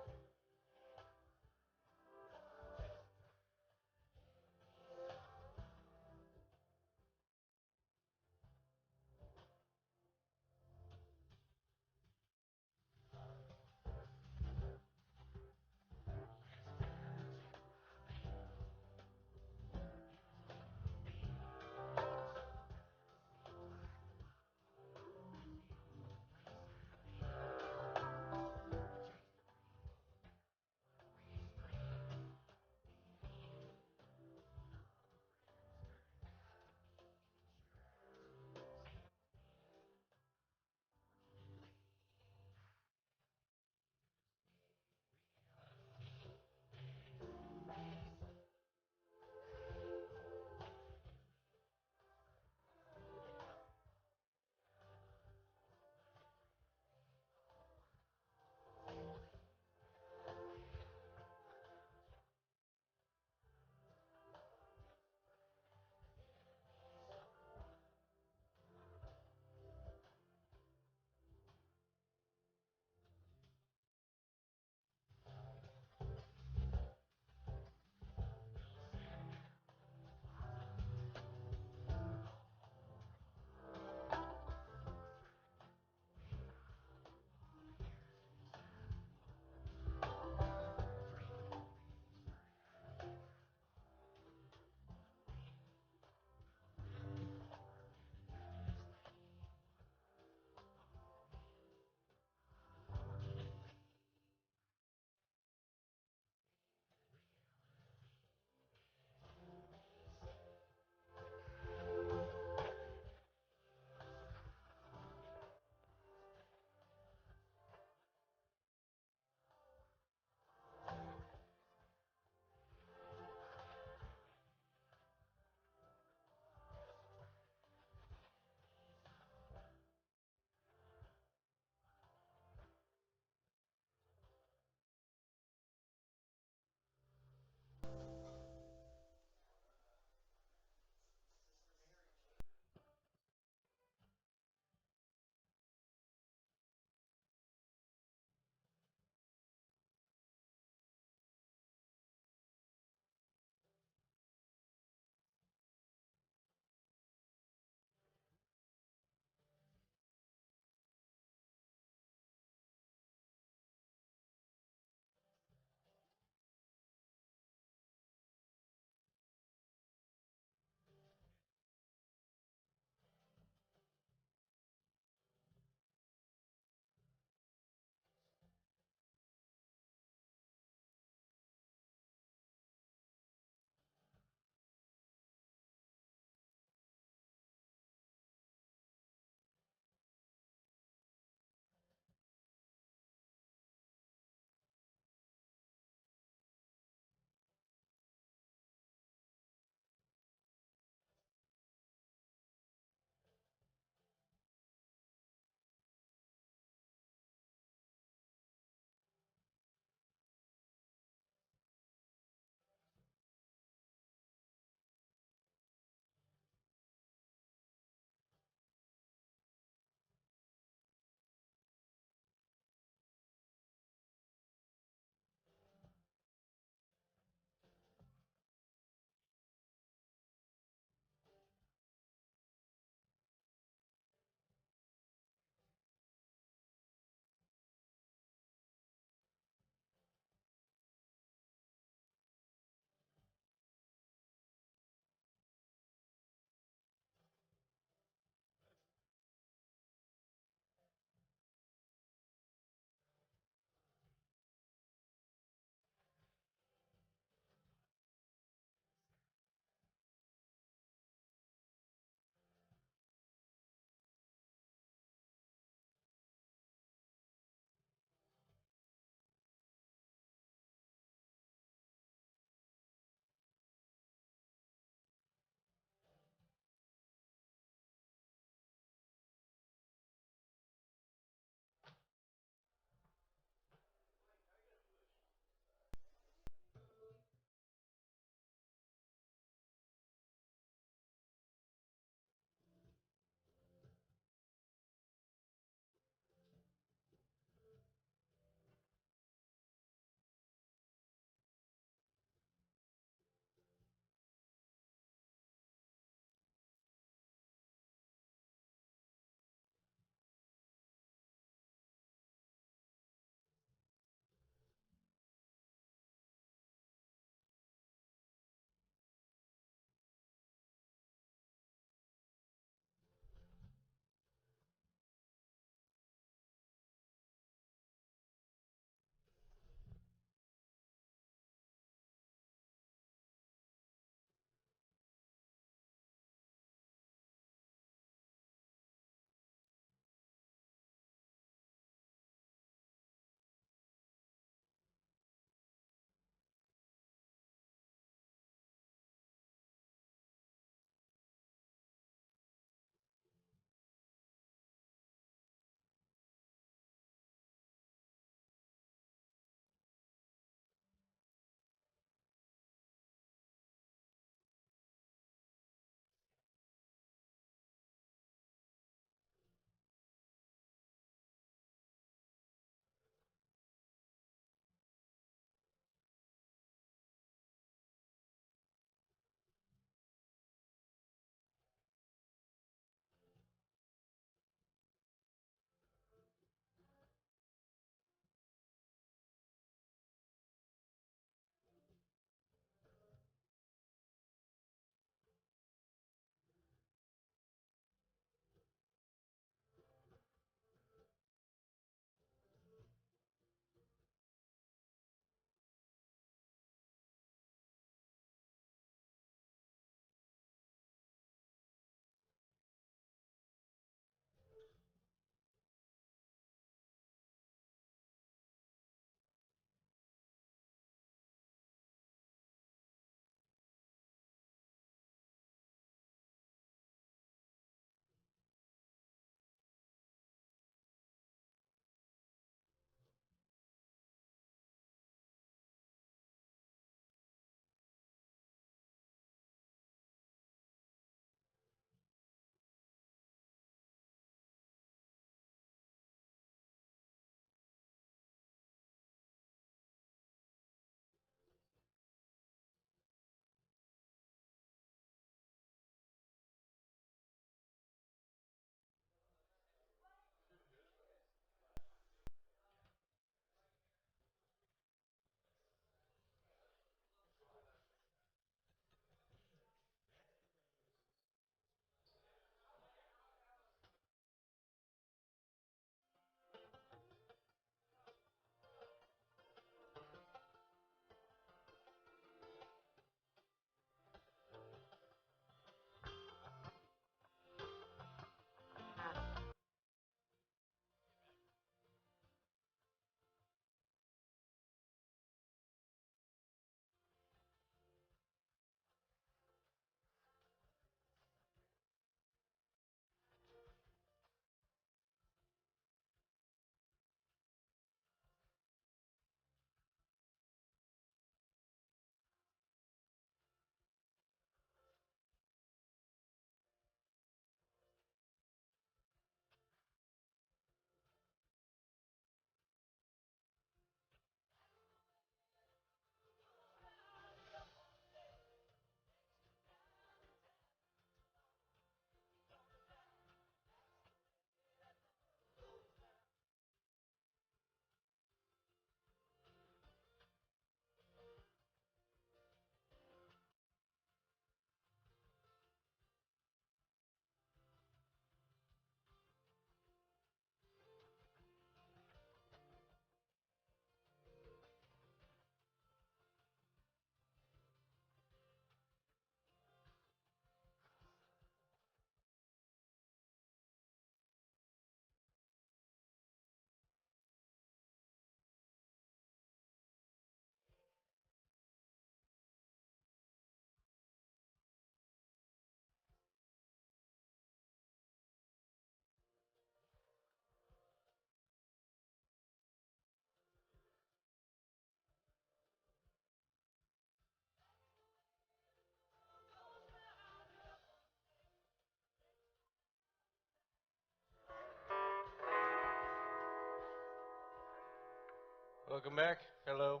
Welcome back. Hello.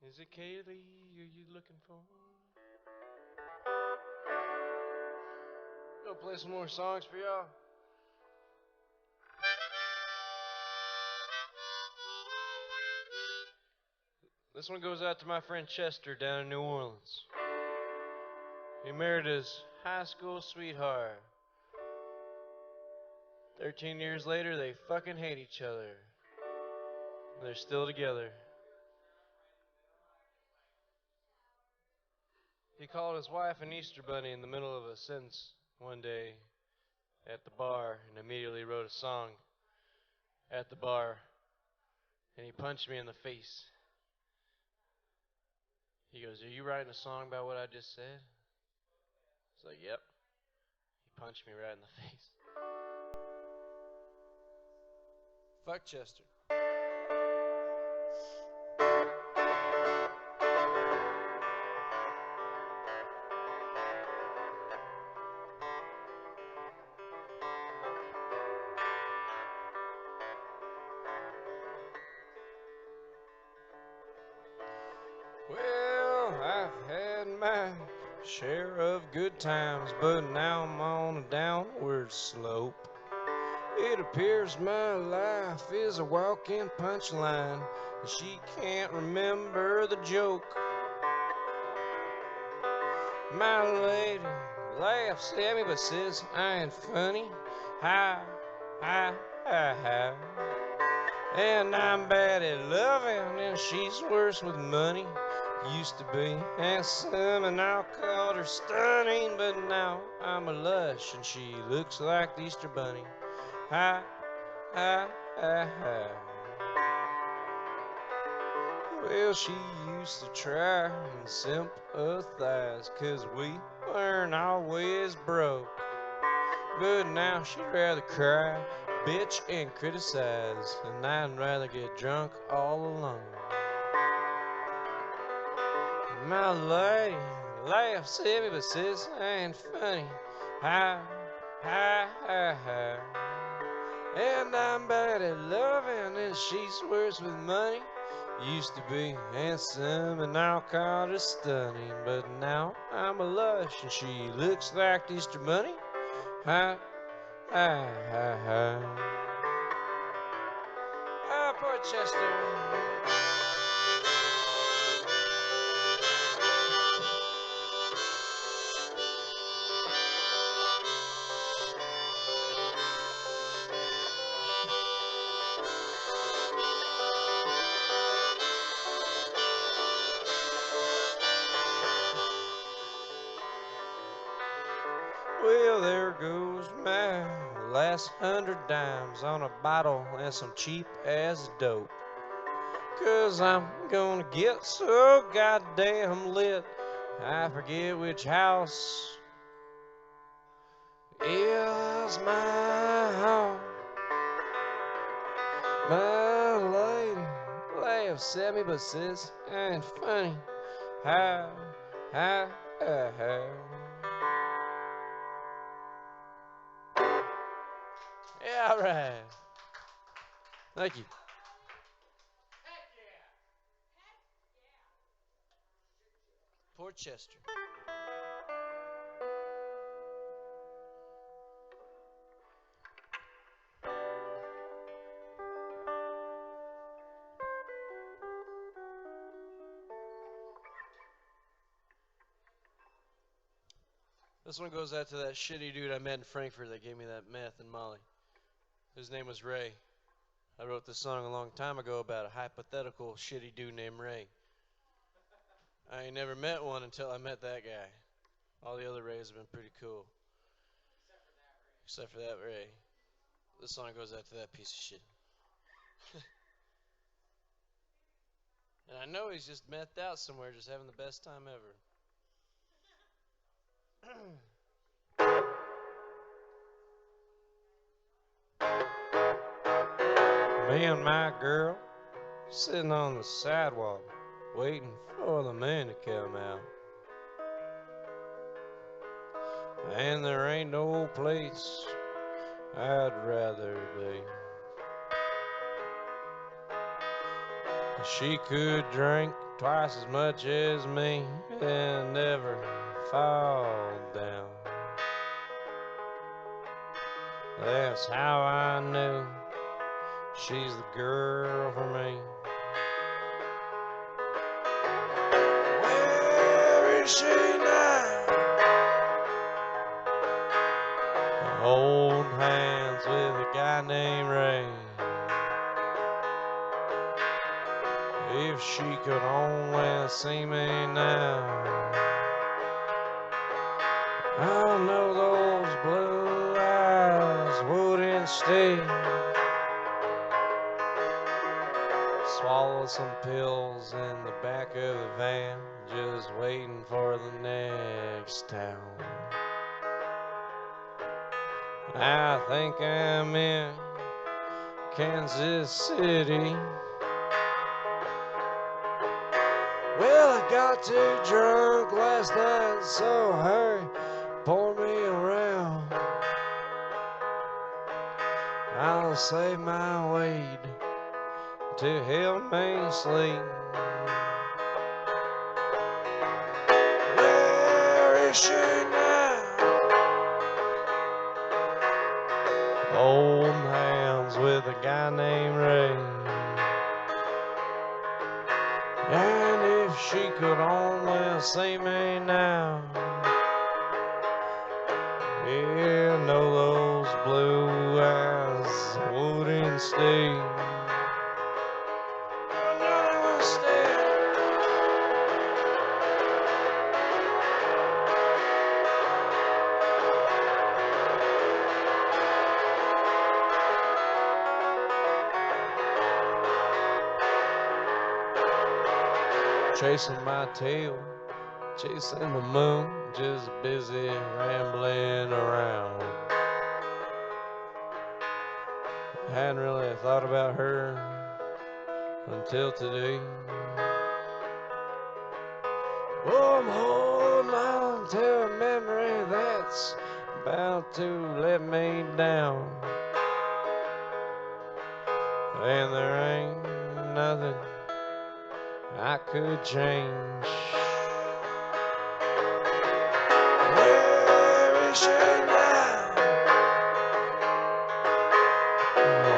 Is it Kaylee are you looking for? Go play some more songs for y'all. This one goes out to my friend Chester down in New Orleans. He married his high school sweetheart. 13 years later, they fucking hate each other. They're still together. He called his wife an Easter bunny in the middle of a sentence one day at the bar and immediately wrote a song at the bar. And he punched me in the face. He goes, "Are you writing a song about what I just said?" I was like, "Yep." He punched me right in the face. Fuck Chester. Well, I've had my share of good times, but now I'm on a downward slope. It appears my life is a walking punchline, and she can't remember the joke. My lady laughs at me but says I ain't funny. Hi, hi, hi, hi. And I'm bad at loving, and she's worse with money. Used to be handsome, and I called her stunning, but now I'm a lush, and she looks like the Easter bunny. Hi, hi, hi, hi. Well, she used to try and sympathize, 'cause we weren't always broke. But now she'd rather cry, bitch, and criticize, and I'd rather get drunk all alone. My lady laughs at me but says I ain't funny. Hi, hi, hi, hi. And I'm bad at loving, and she's worse with money. Used to be handsome, and now called her stunning, but now I'm a lush, and she looks like the Easter bunny. Hi, hi, hi, hi. Ah, poor Chester. Well, there goes my last 100 dimes on a bottle and some cheap ass dope. 'Cause I'm gonna get so goddamn lit, I forget which house is my home. My lady laughs at me but says I ain't funny. Hi, hi, hi, hi. Yeah, all right. Thank you. Poor Chester. This one goes out to that shitty dude I met in Frankfurt that gave me that meth and Molly. His name was Ray. I wrote this song a long time ago about a hypothetical shitty dude named Ray. I ain't never met one until I met that guy. All the other Rays have been pretty cool. Except for that Ray. This song goes out to that piece of shit. And I know he's just methed out somewhere, just having the best time ever. Me and my girl sitting on the sidewalk waiting for the moon to come out. And there ain't no place I'd rather be. She could drink twice as much as me and never fall down. That's how I knew she's the girl for me. Where is she now? Holding hands with a guy named Ray. If she could only see me now, I know those blue eyes wouldn't stay. Swallow some pills in the back of the van, just waiting for the next town. I think I'm in Kansas City. Well, I got too drunk last night, so hurry, pour me around. I'll save my weed to help me sleep. Where is she now? Holding hands with a guy named Ray. And if she could only see me now, yeah, know those blue eyes wouldn't stay. Chasing my tail, chasing the moon, just busy rambling around. Hadn't really thought about her until today. Oh, I'm holding on to a memory that's about to let me down. And there ain't nothing I could change. Where is she now?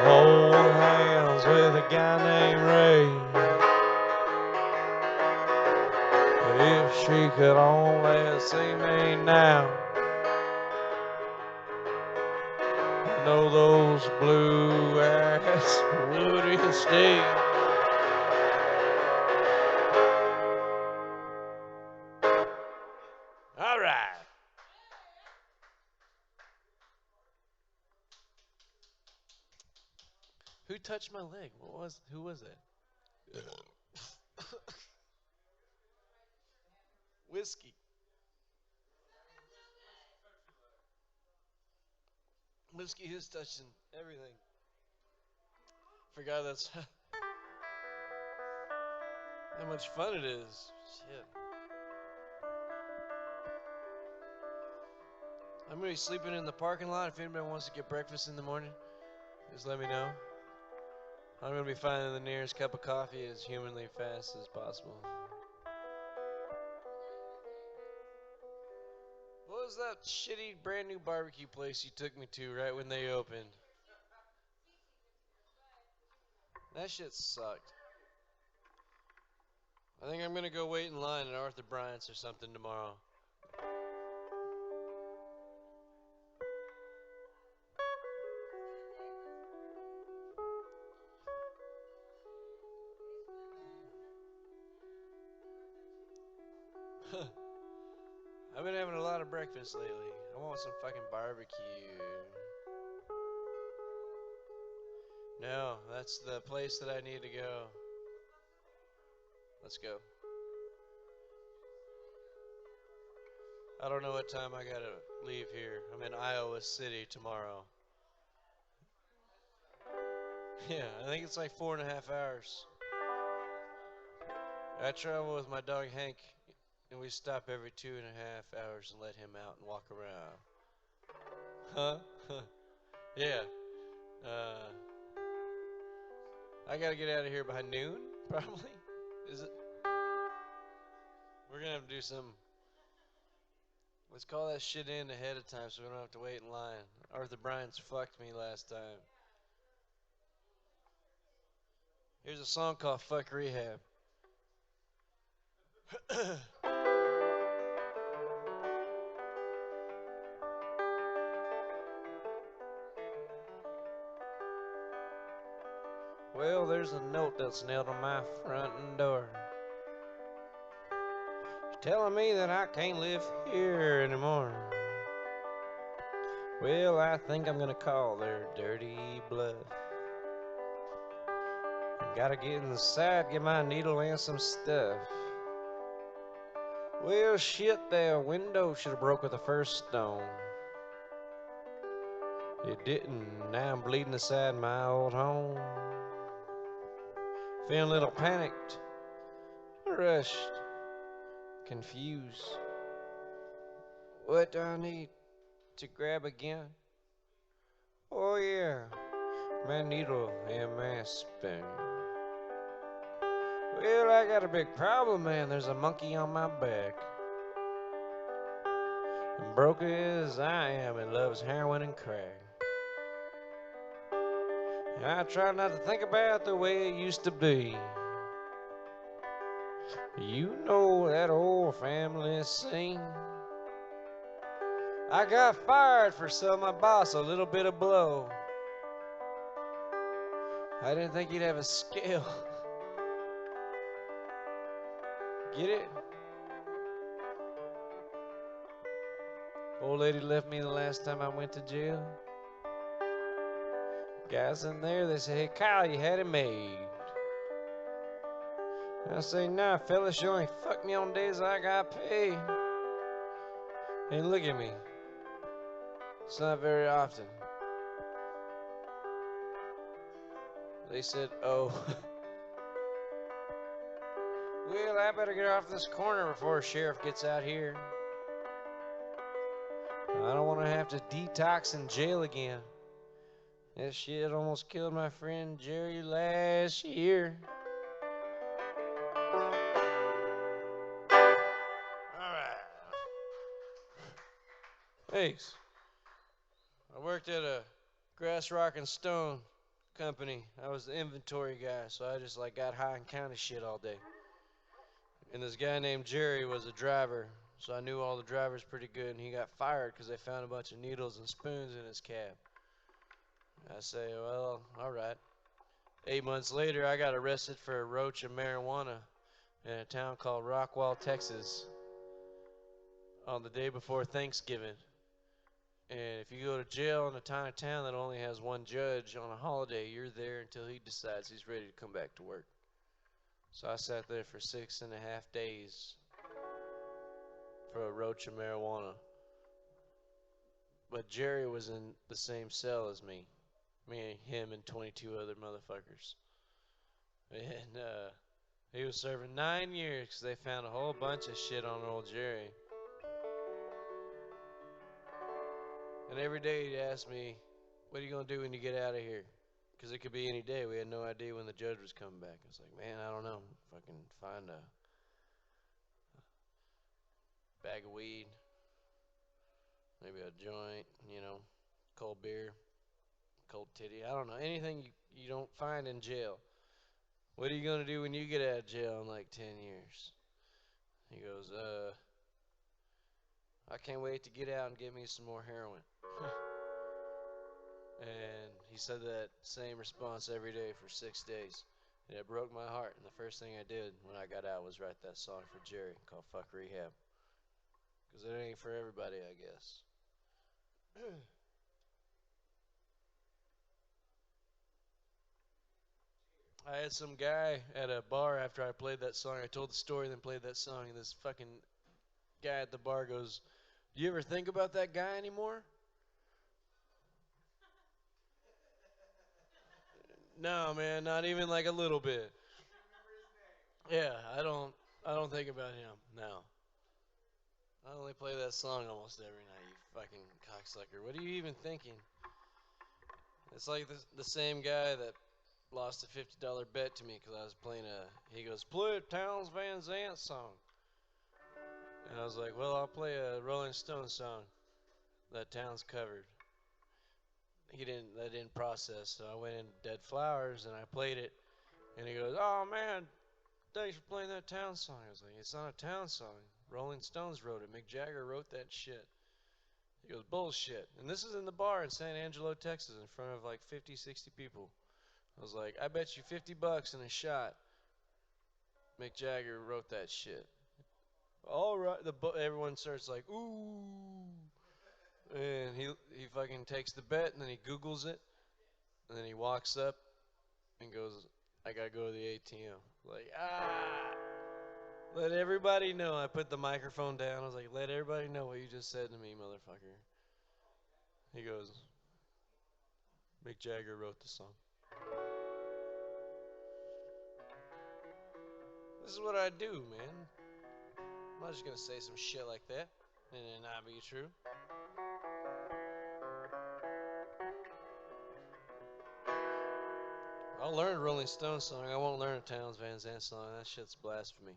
Hold hands with a guy named Ray. If she could only see me now, I know those blue eyes wouldn't stay. All right. Who touched my leg? Who was that? Whiskey. Whiskey is touching everything. Forgot that's how much fun it is. Shit. I'm gonna be sleeping in the parking lot. If anybody wants to get breakfast in the morning, just let me know. I'm gonna be finding the nearest cup of coffee as humanly fast as possible. What was that shitty brand new barbecue place you took me to right when they opened? That shit sucked. I think I'm gonna go wait in line at Arthur Bryant's or something tomorrow. I've been having a lot of breakfast lately. I want some fucking barbecue. No, that's the place that I need to go. Let's go. I don't know what time I gotta leave here. I'm in Iowa City tomorrow. Yeah, I think it's like 4.5 hours. I travel with my dog Hank, and we stop every 2.5 hours and let him out and walk around. Huh? Yeah. Uh, I gotta get out of here by noon, probably. Is it? We're gonna have to do some. Let's call that shit in ahead of time so we don't have to wait in line. Arthur Bryant's fucked me last time. Here's a song called Fuck Rehab. Well, there's a note that's nailed on my front door, telling me that I can't live here anymore. Well, I think I'm gonna call their dirty bluff. I gotta get inside, get my needle and some stuff. Well, shit, that window should have broke with the first stone. It didn't. Now I'm bleeding inside my old home. Feeling a little panicked, rushed, confused. What do I need to grab again? Oh yeah, my needle and my spoon. Well, I got a big problem, man. There's a monkey on my back. And broke as I am, it loves heroin and crack. And I try not to think about the way it used to be. You know that old family scene. I got fired for selling my boss a little bit of blow. I didn't think he'd have a scale. Get it? Old lady left me the last time I went to jail. Guys in there, they say, hey, Kyle, you had it made. I say, nah, fellas, you only fuck me on days I got paid. And look at me. It's not very often. They said, oh. Well, I better get off this corner before a sheriff gets out here. I don't want to have to detox in jail again. That shit almost killed my friend Jerry last year. Alright. Thanks. I worked at a grass, rock, and stone company. I was the inventory guy, so I just like got high and counted shit all day. And this guy named Jerry was a driver, so I knew all the drivers pretty good, and he got fired because they found a bunch of needles and spoons in his cab. I say, well, all right. 8 months later, I got arrested for a roach of marijuana in a town called Rockwall, Texas, on the day before Thanksgiving. And if you go to jail in a tiny town that only has one judge on a holiday, you're there until he decides he's ready to come back to work. So I sat there for 6.5 days for a roach of marijuana. But Jerry was in the same cell as me. Me, him, and 22 other motherfuckers. And he was serving 9 years because they found a whole bunch of shit on old Jerry. And every day he'd ask me, what are you going to do when you get out of here? Because it could be any day. We had no idea when the judge was coming back. I was like, man, I don't know. If I can find a bag of weed, maybe a joint, you know, cold beer, cold titty. I don't know. Anything you don't find in jail. What are you going to do when you get out of jail in like 10 years? He goes, I can't wait to get out and get me some more heroin. And he said that same response every day for 6 days. And it broke my heart. And the first thing I did when I got out was write that song for Jerry called Fuck Rehab. Because it ain't for everybody, I guess. I had some guy at a bar after I played that song. I told the story, then played that song. And this fucking guy at the bar goes, do you ever think about that guy anymore? No, man, not even like a little bit. Yeah, I don't think about him. No. I only play that song almost every night, you fucking cocksucker. What are you even thinking? It's like the same guy that lost a $50 bet to me because I was playing he goes, play a Towns Van Zandt song. And I was like, well, I'll play a Rolling Stones song that Towns covered. That didn't process, so I went in Dead Flowers and I played it. And he goes, oh man, thanks for playing that Towns song. I was like, it's not a Towns song. Rolling Stones wrote it. Mick Jagger wrote that shit. He goes, bullshit. And this is in the bar in San Angelo, Texas, in front of like 50, 60 people. I was like, I bet you $50 in a shot Mick Jagger wrote that shit. All right, everyone starts like, ooh. And he fucking takes the bet, and then he Googles it, and then he walks up and goes, I gotta go to the ATM. Like, let everybody know. I put the microphone down. I was like, let everybody know what you just said to me, motherfucker. He goes, Mick Jagger wrote the song. This is what I do, man. I'm not just gonna say some shit like that and it not be true. I'll learn a Rolling Stones song. I won't learn a Towns Van Zandt song. That shit's blasphemy.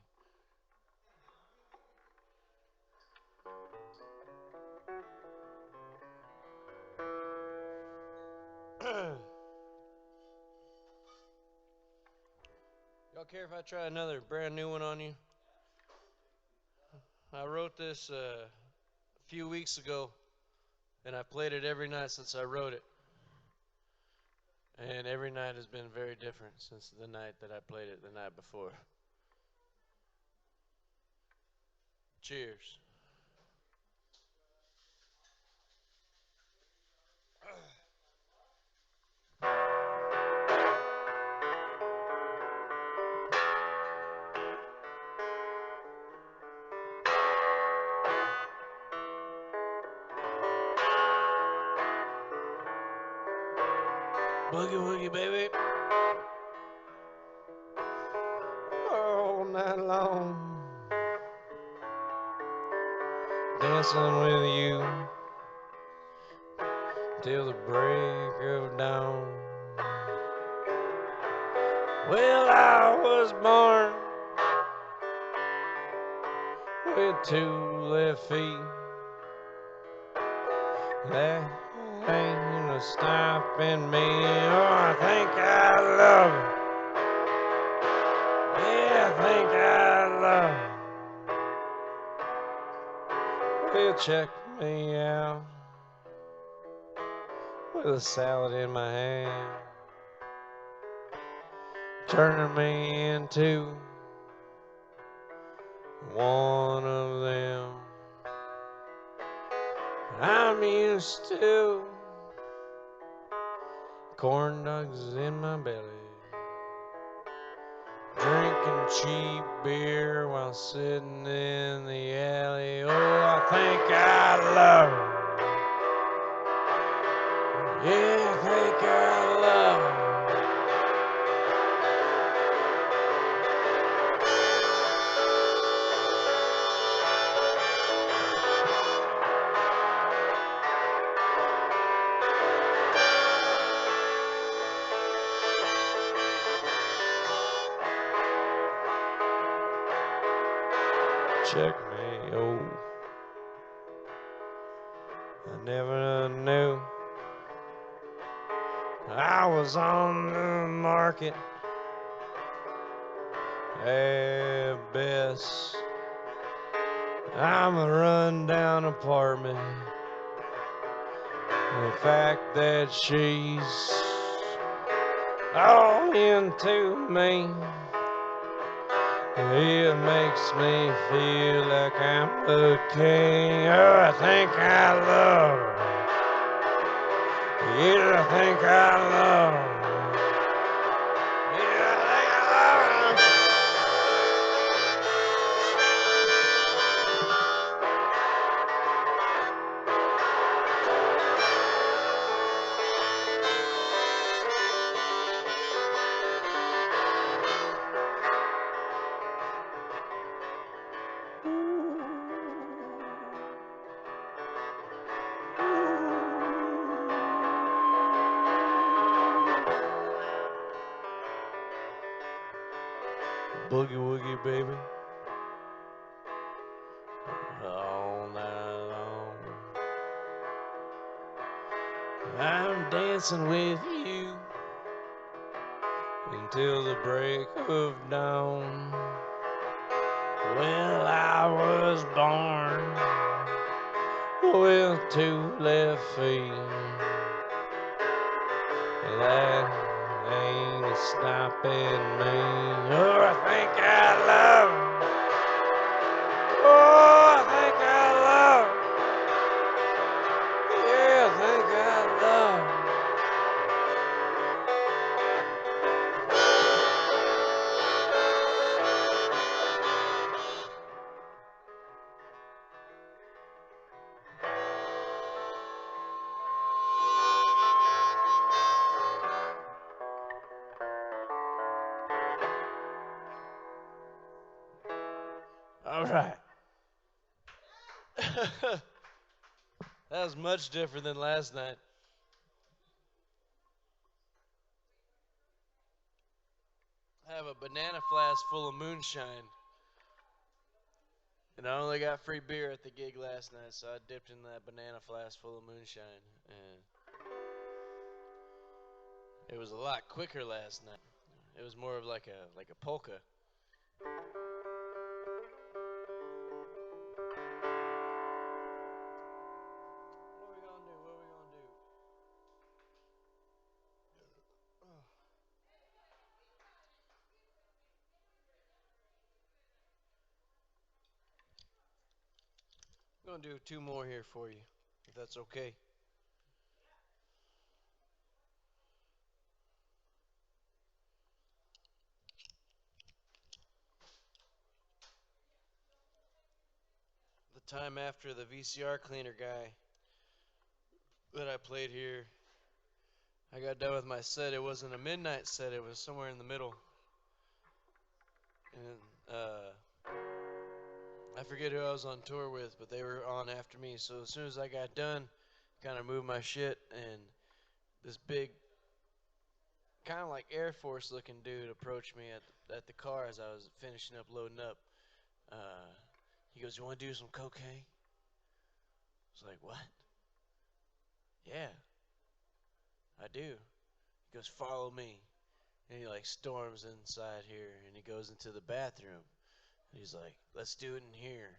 Y'all care if I try another brand new one on you? I wrote this a few weeks ago, and I played it every night since I wrote it. And every night has been very different since the night that I played it the night before. Cheers. Boogie woogie, baby. All night long. Dancing with you till the break of dawn. Well, I was born with two left feet. That ain't no stopping me. Oh, I think I love it. Yeah, I think I love it. Well, check me out with a salad in my hand, turning me into one of them. I'm used to corn dogs in my belly, drinking cheap beer while sitting in the alley. Oh, I think I love it. Yeah, I think I love it. Check me, oh. I never knew I was on the market at best. I'm a rundown apartment. The fact that she's all into me, it makes me feel like I'm the king. Oh, I think I love her. Yeah, I think I love her. Yeah, I think I love her. Boogie woogie, baby. All night long. I'm dancing with you until the break of dawn. Well, I was born with two left feet. That ain't stopping me. Oh, I think I love. Oh, I think I love. Yeah, I think I love. All right. That was much different than last night. I have a banana flask full of moonshine. And I only got free beer at the gig last night, so I dipped in that banana flask full of moonshine. And it was a lot quicker last night. It was more of like a polka. What are we gonna do? What are we gonna do? Oh, I'm gonna do two more here for you, if that's okay. The time after the VCR cleaner guy that I played here, I got done with my set. It wasn't a midnight set, it was somewhere in the middle. And I forget who I was on tour with, but they were on after me. So as soon as I got done, kind of moved my shit, and this big, kind of like Air Force looking dude approached me at the car as I was finishing up loading up. Uh, he goes, "You want to do some cocaine?" I was like, "What?" "Yeah, I do." He goes, "Follow me." And he like storms inside here, and he goes into the bathroom. And he's like, "Let's do it in here."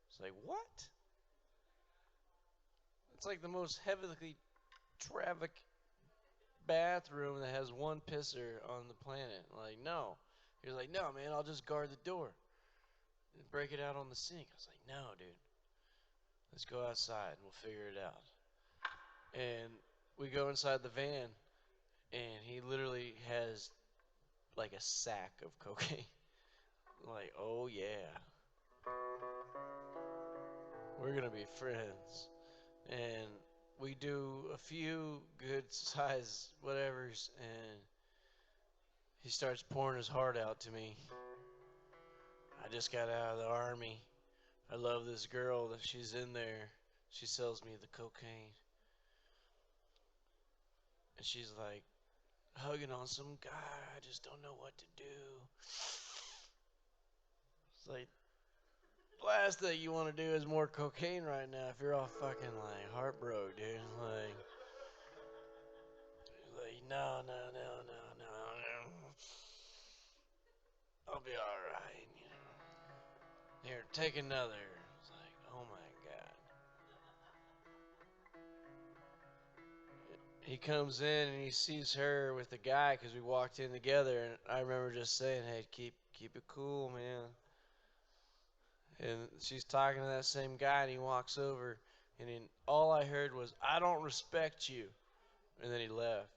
It's like, what? It's like the most heavily trafficked bathroom that has one pisser on the planet. Like, no. He was like, "No, man, I'll just guard the door and break it out on the sink." I was like, "No, dude. Let's go outside and we'll figure it out." And we go inside the van, and he literally has like a sack of cocaine. Like, oh yeah, we're gonna be friends. And we do a few good size whatevers, and he starts pouring his heart out to me. "I just got out of the army. I love this girl that she's in there. She sells me the cocaine." And she's like hugging on some guy. "I just don't know what to do." It's like, last thing you want to do is more cocaine right now if you're all fucking like heartbroken, dude. Like, no, no, no, no, no, no. I'll be alright. Here, take another. It's like, oh my god. He comes in and he sees her with the guy because we walked in together, and I remember just saying, "Hey, keep it cool, man." And she's talking to that same guy, and he walks over, and all I heard was, "I don't respect you," and then he left.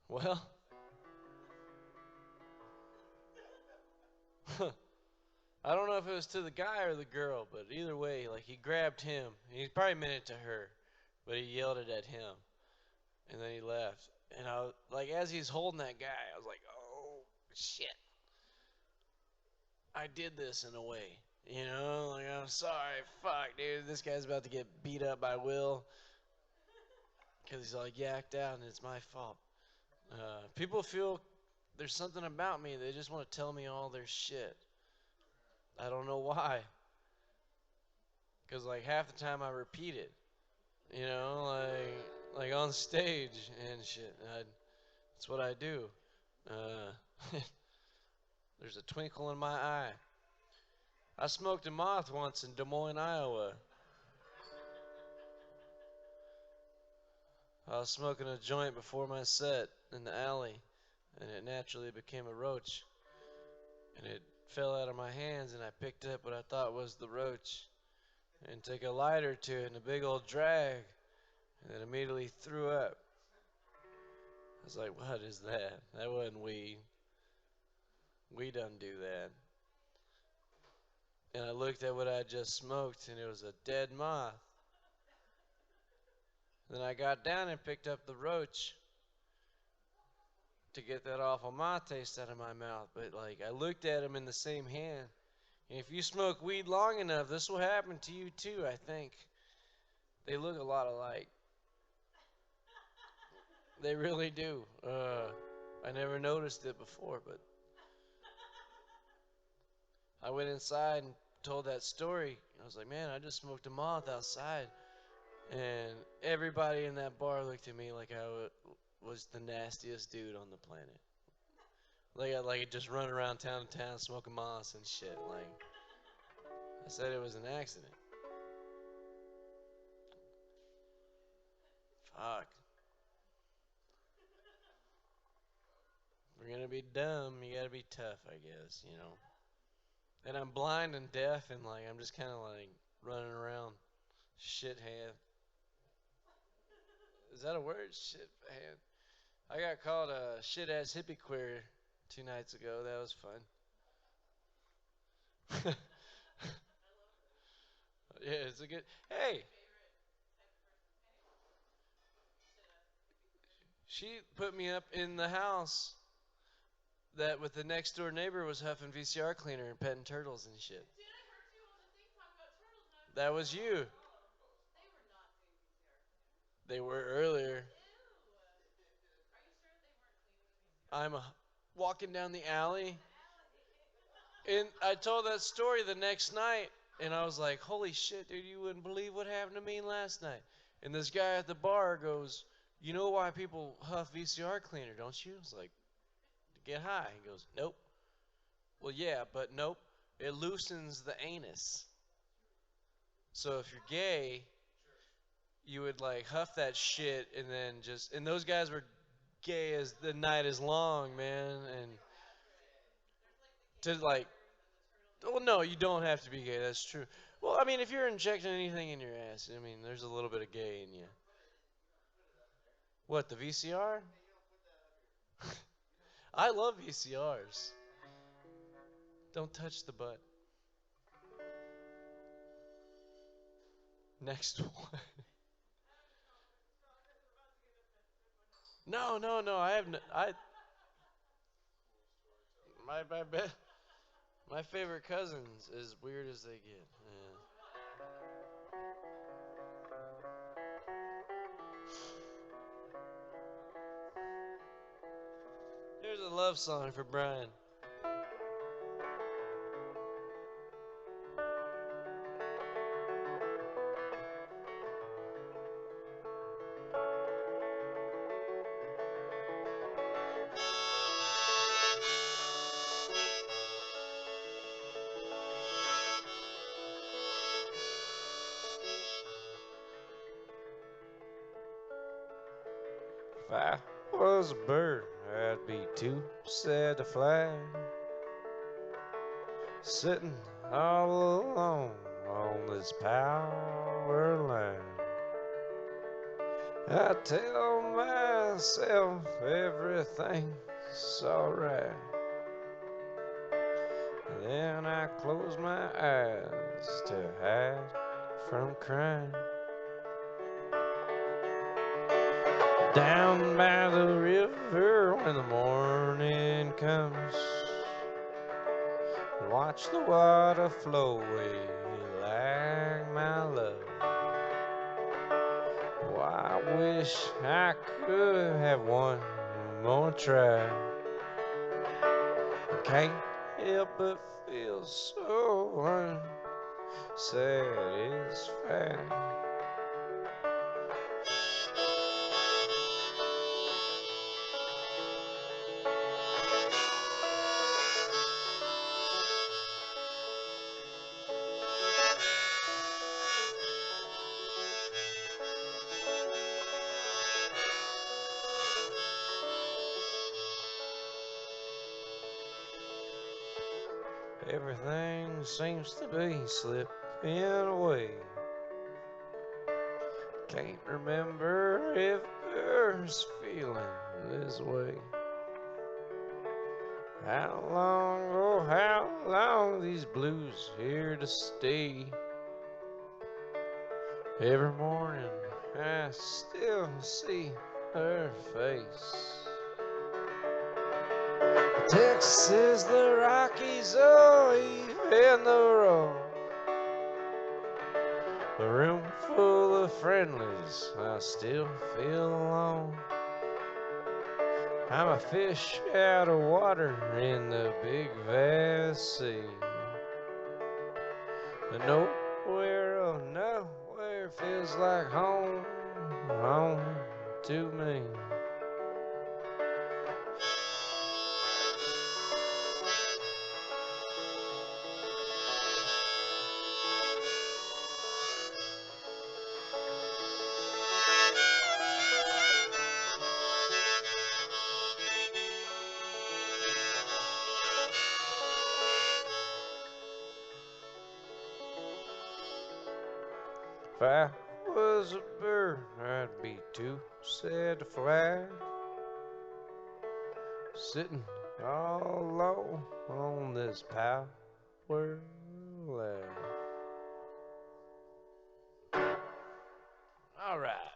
Well, I don't know if it was to the guy or the girl, but either way, like he grabbed him. He probably meant it to her, but he yelled it at him, and then he left. And I was like, as he's holding that guy, I was like, "Oh shit, I did this in a way." Like, I'm sorry, fuck, dude. This guy's about to get beat up by Will. because he's all yacked out and it's my fault. People feel there's something about me. They just want to tell me all their shit. I don't know why. Because like half the time I repeat it, you know, like on stage and shit. That's what I do. There's a twinkle in my eye. I smoked a moth once in Des Moines, Iowa. I was smoking a joint before my set in the alley, and it naturally became a roach. And it fell out of my hands, and I picked up what I thought was the roach, and took a lighter to it and a big old drag, and then immediately threw up. I was like, what is that? That wasn't weed. We don't do that. And I looked at what I just smoked, and it was a dead moth. Then I got down and picked up the roach to get that awful moth taste out of my mouth. But like, I looked at him in the same hand. And if you smoke weed long enough, this will happen to you too, I think. They look a lot alike. They really do. I never noticed it before, but I went inside and told that story. I was like, man, I just smoked a moth outside. And everybody in that bar looked at me like I was the nastiest dude on the planet. Like I just run around town to town smoking moths and shit. Like, I said it was an accident. Fuck. If you're gonna be dumb, you gotta be tough, I guess, you know. And I'm blind and deaf, and like I'm just kind of like running around, shithead. Is that a word? Shithead. I got called a shit ass hippie queer 2 nights ago. That was fun. Yeah, it's a good. Hey, she put me up in the house that with the next door neighbor was huffing VCR cleaner and petting turtles and shit. That was you. They were earlier. I'm walking down the alley, and I told that story the next night, and I was like, holy shit, dude, you wouldn't believe what happened to me last night. And this guy at the bar goes, you know why people huff VCR cleaner, don't you? I was like, to get high. He goes, nope. Well, yeah, but nope. It loosens the anus. So if you're gay, you would like huff that shit and then just, and those guys were gay as the night is long, man. And to like, well, no, you don't have to be gay. That's true. Well, I mean, if you're injecting anything in your ass, I mean, there's a little bit of gay in you. What, the VCR? I love VCRs. Don't touch the butt. Next one. No, no, no. I have no, I my bet my favorite cousins as weird as they get. Yeah. Here's a love song for Brian. If I was a bird, I'd be too sad to fly. Sitting all alone on this power line. I tell myself everything's alright. Then I close my eyes to hide from crying. Down by the river when the morning comes, watch the water flow away like my love. Why wish I could have one more try. Can't help but feel so unsatisfied. Everything seems to be slipping away. Can't remember if there's feeling this way. How long, oh how long these blues here to stay? Every morning I still see her face. Texas, the Rockies, oh, even the road. A room full of friendlies, I still feel alone. I'm a fish out of water in the big vast sea. And nowhere, oh nowhere feels like home, home to me. If I was a bird, I'd be too sad to fly. Sitting all alone on this power line. All right.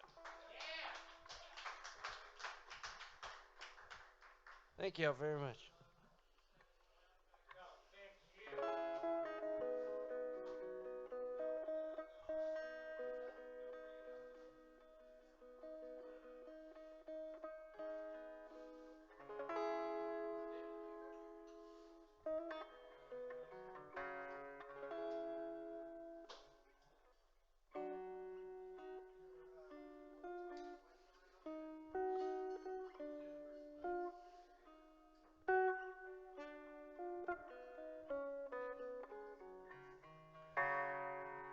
Thank y'all very much.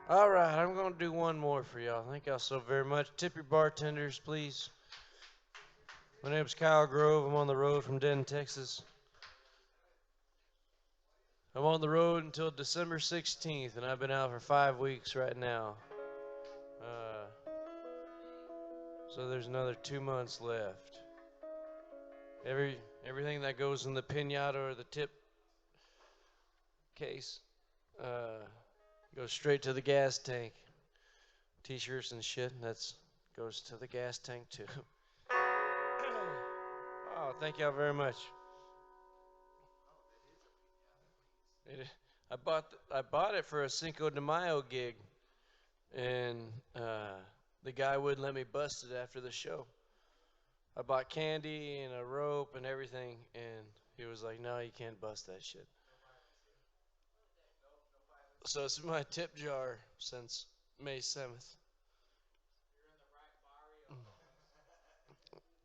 All right, I'm going to do one more for y'all. Thank y'all so very much. Tip your bartenders, please. My name's Kiel Grove. I'm on the road from Denton, Texas. I'm on the road until December 16th, and I've been out for 5 weeks right now. So there's another 2 months left. Everything that goes in the pinata or the tip case goes straight to the gas tank. T-shirts and shit, that's goes to the gas tank too. Oh, thank y'all very much. I bought it for a Cinco de Mayo gig, and the guy wouldn't let me bust it after the show. I bought candy and a rope and everything, and he was like, "No, you can't bust that shit." So it's in my tip jar since May 7th.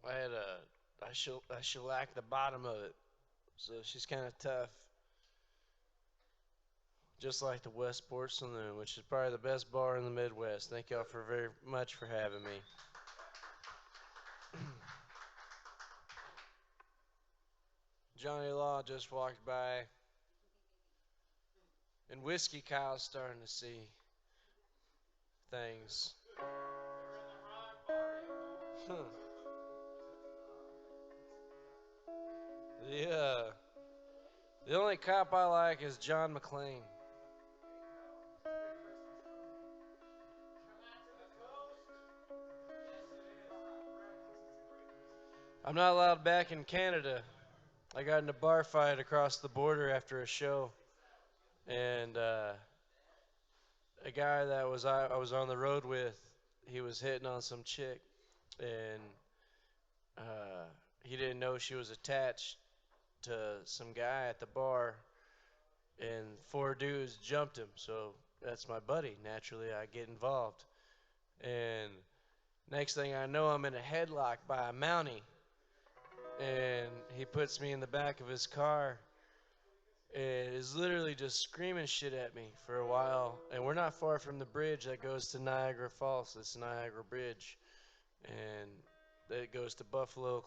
I shellacked the bottom of it, so she's kind of tough. Just like the Westport Saloon, which is probably the best bar in the Midwest. Thank y'all for very much for having me. Johnny Law just walked by, and Whiskey Kyle's starting to see things. Yeah. The only cop I like is John McClane. I'm not allowed back in Canada. I got in a bar fight across the border after a show, and a guy that I was on the road with, he was hitting on some chick, and he didn't know she was attached to some guy at the bar, and 4 dudes jumped him. So that's my buddy. Naturally, I get involved, and next thing I know, I'm in a headlock by a Mountie, and he puts me in the back of his car and is literally just screaming shit at me for a while. And we're not far from the bridge that goes to Niagara Falls. It's Niagara Bridge, and that goes to Buffalo,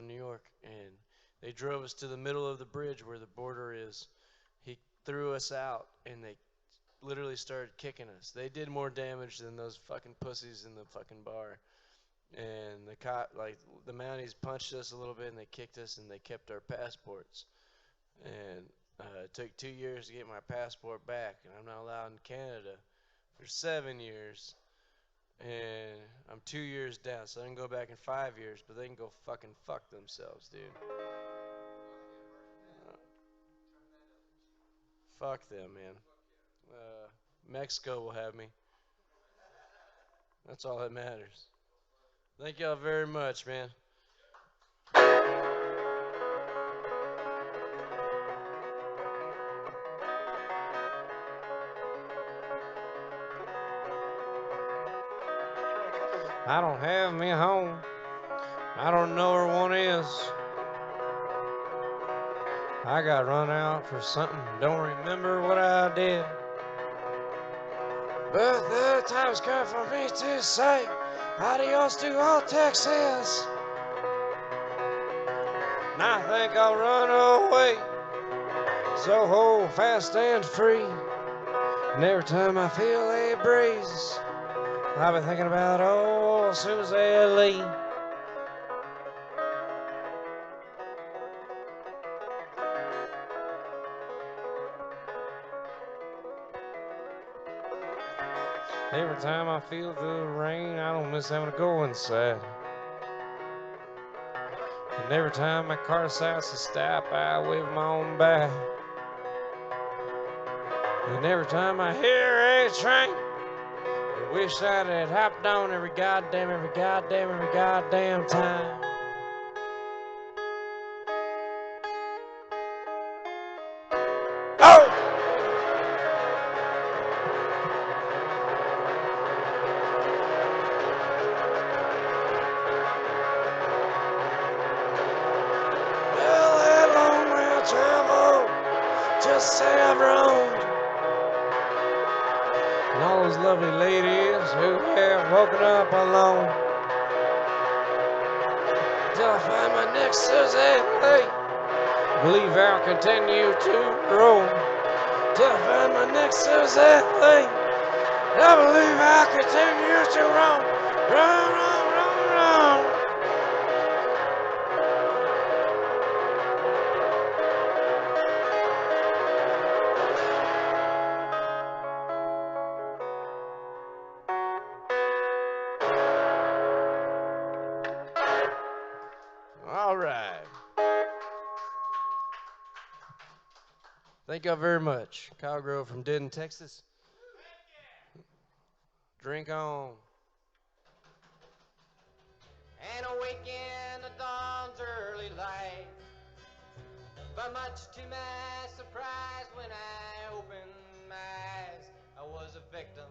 New York. And they drove us to the middle of the bridge where the border is. He threw us out, and they literally started kicking us. They did more damage than those fucking pussies in the fucking bar. And the cop, like the Mounties, punched us a little bit, and they kicked us, and they kept our passports. And it took 2 years to get my passport back, and I'm not allowed in Canada for 7 years. And I'm 2 years down, so I can go back in 5 years, but they can go fucking fuck themselves, dude. Fuck them, man. Mexico will have me. That's all that matters. Thank y'all very much, man. I don't have me a home. I don't know where one is. I got run out for something. Don't remember what I did. But the time's come for me to say adios to all Texas. And I think I'll run away, so hold fast and free. And every time I feel a breeze, I've been thinking about old Susie Lee. Every time I feel the rain, I don't miss having to go inside. And every time my car decides to stop, I wave my own by. And every time I hear a train, I wish I had hopped on every goddamn time. Oh! Well, that long way I traveled, just say I've roamed. And all those lovely ladies who have woken up alone. Till I find my next Susie Lee, believe I'll continue to roam. Till I find my next Susie Lee, I believe I'll continue to roam. Roam, roam, roam, roam. All right. Thank y'all very much. Kiel Grove from Denton, Texas. Drink on. And awake in the dawn's early light, but much to my surprise when I opened my eyes, I was a victim